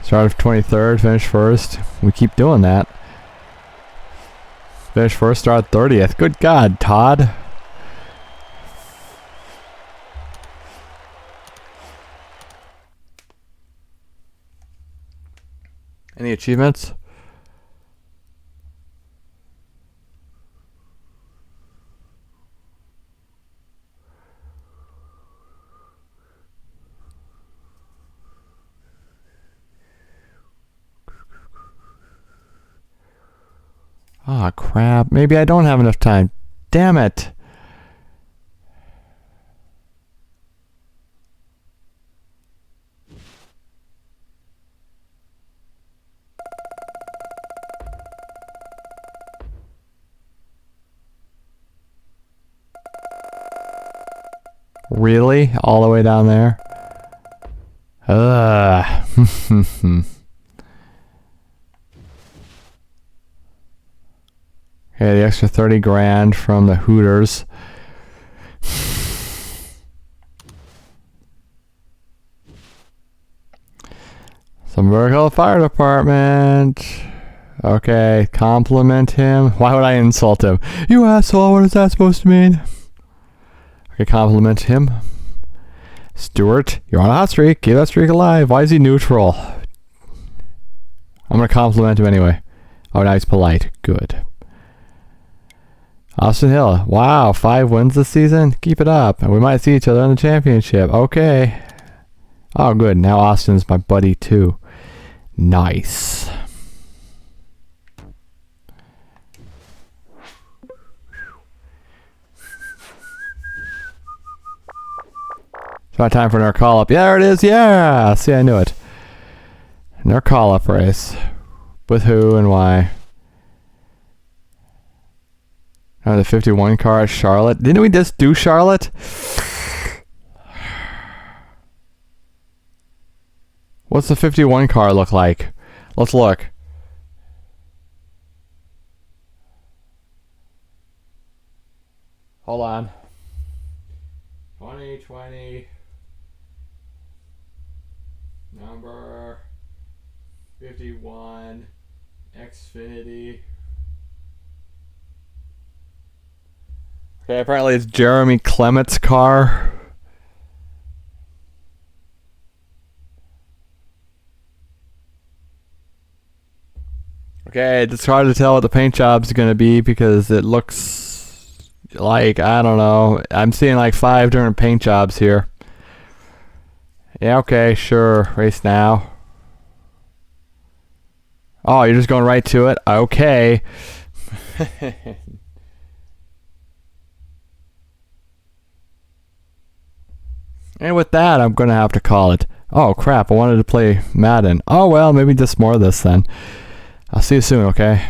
Started 23rd, finished first. We keep doing that. Finished first, started 30th. Good God, Todd. Any achievements? Ah, crap. Maybe I don't have enough time. Damn it. Really? All the way down there? Ugh. Okay, the extra 30 grand from the Hooters. Some Virgo Fire Department. Okay, compliment him. Why would I insult him? You asshole, what is that supposed to mean? Okay, compliment him. Stuart, you're on a hot streak. Keep that streak alive. Why is he neutral? I'm going to compliment him anyway. Oh, now he's polite. Good. Austin Hill. Wow, 5 wins this season? Keep it up. And we might see each other in the championship. Okay. Oh, good. Now Austin's my buddy, too. Nice. It's about time for another call-up. Yeah, there it is. Yeah. See, I knew it. Another call-up race. With who and why? Oh, the 51 car at Charlotte. Didn't we just do Charlotte? What's the 51 car look like? Let's look. Hold on. 2020. Number 51. Xfinity. Okay, apparently it's Jeremy Clement's car. Okay, it's hard to tell what the paint job's gonna be because it looks like, I don't know, I'm seeing like 5 different paint jobs here. Yeah, okay, sure, race now. Oh, you're just going right to it? Okay. And with that, I'm going to have to call it. Oh, crap. I wanted to play Madden. Oh, well, maybe just more of this then. I'll see you soon, okay?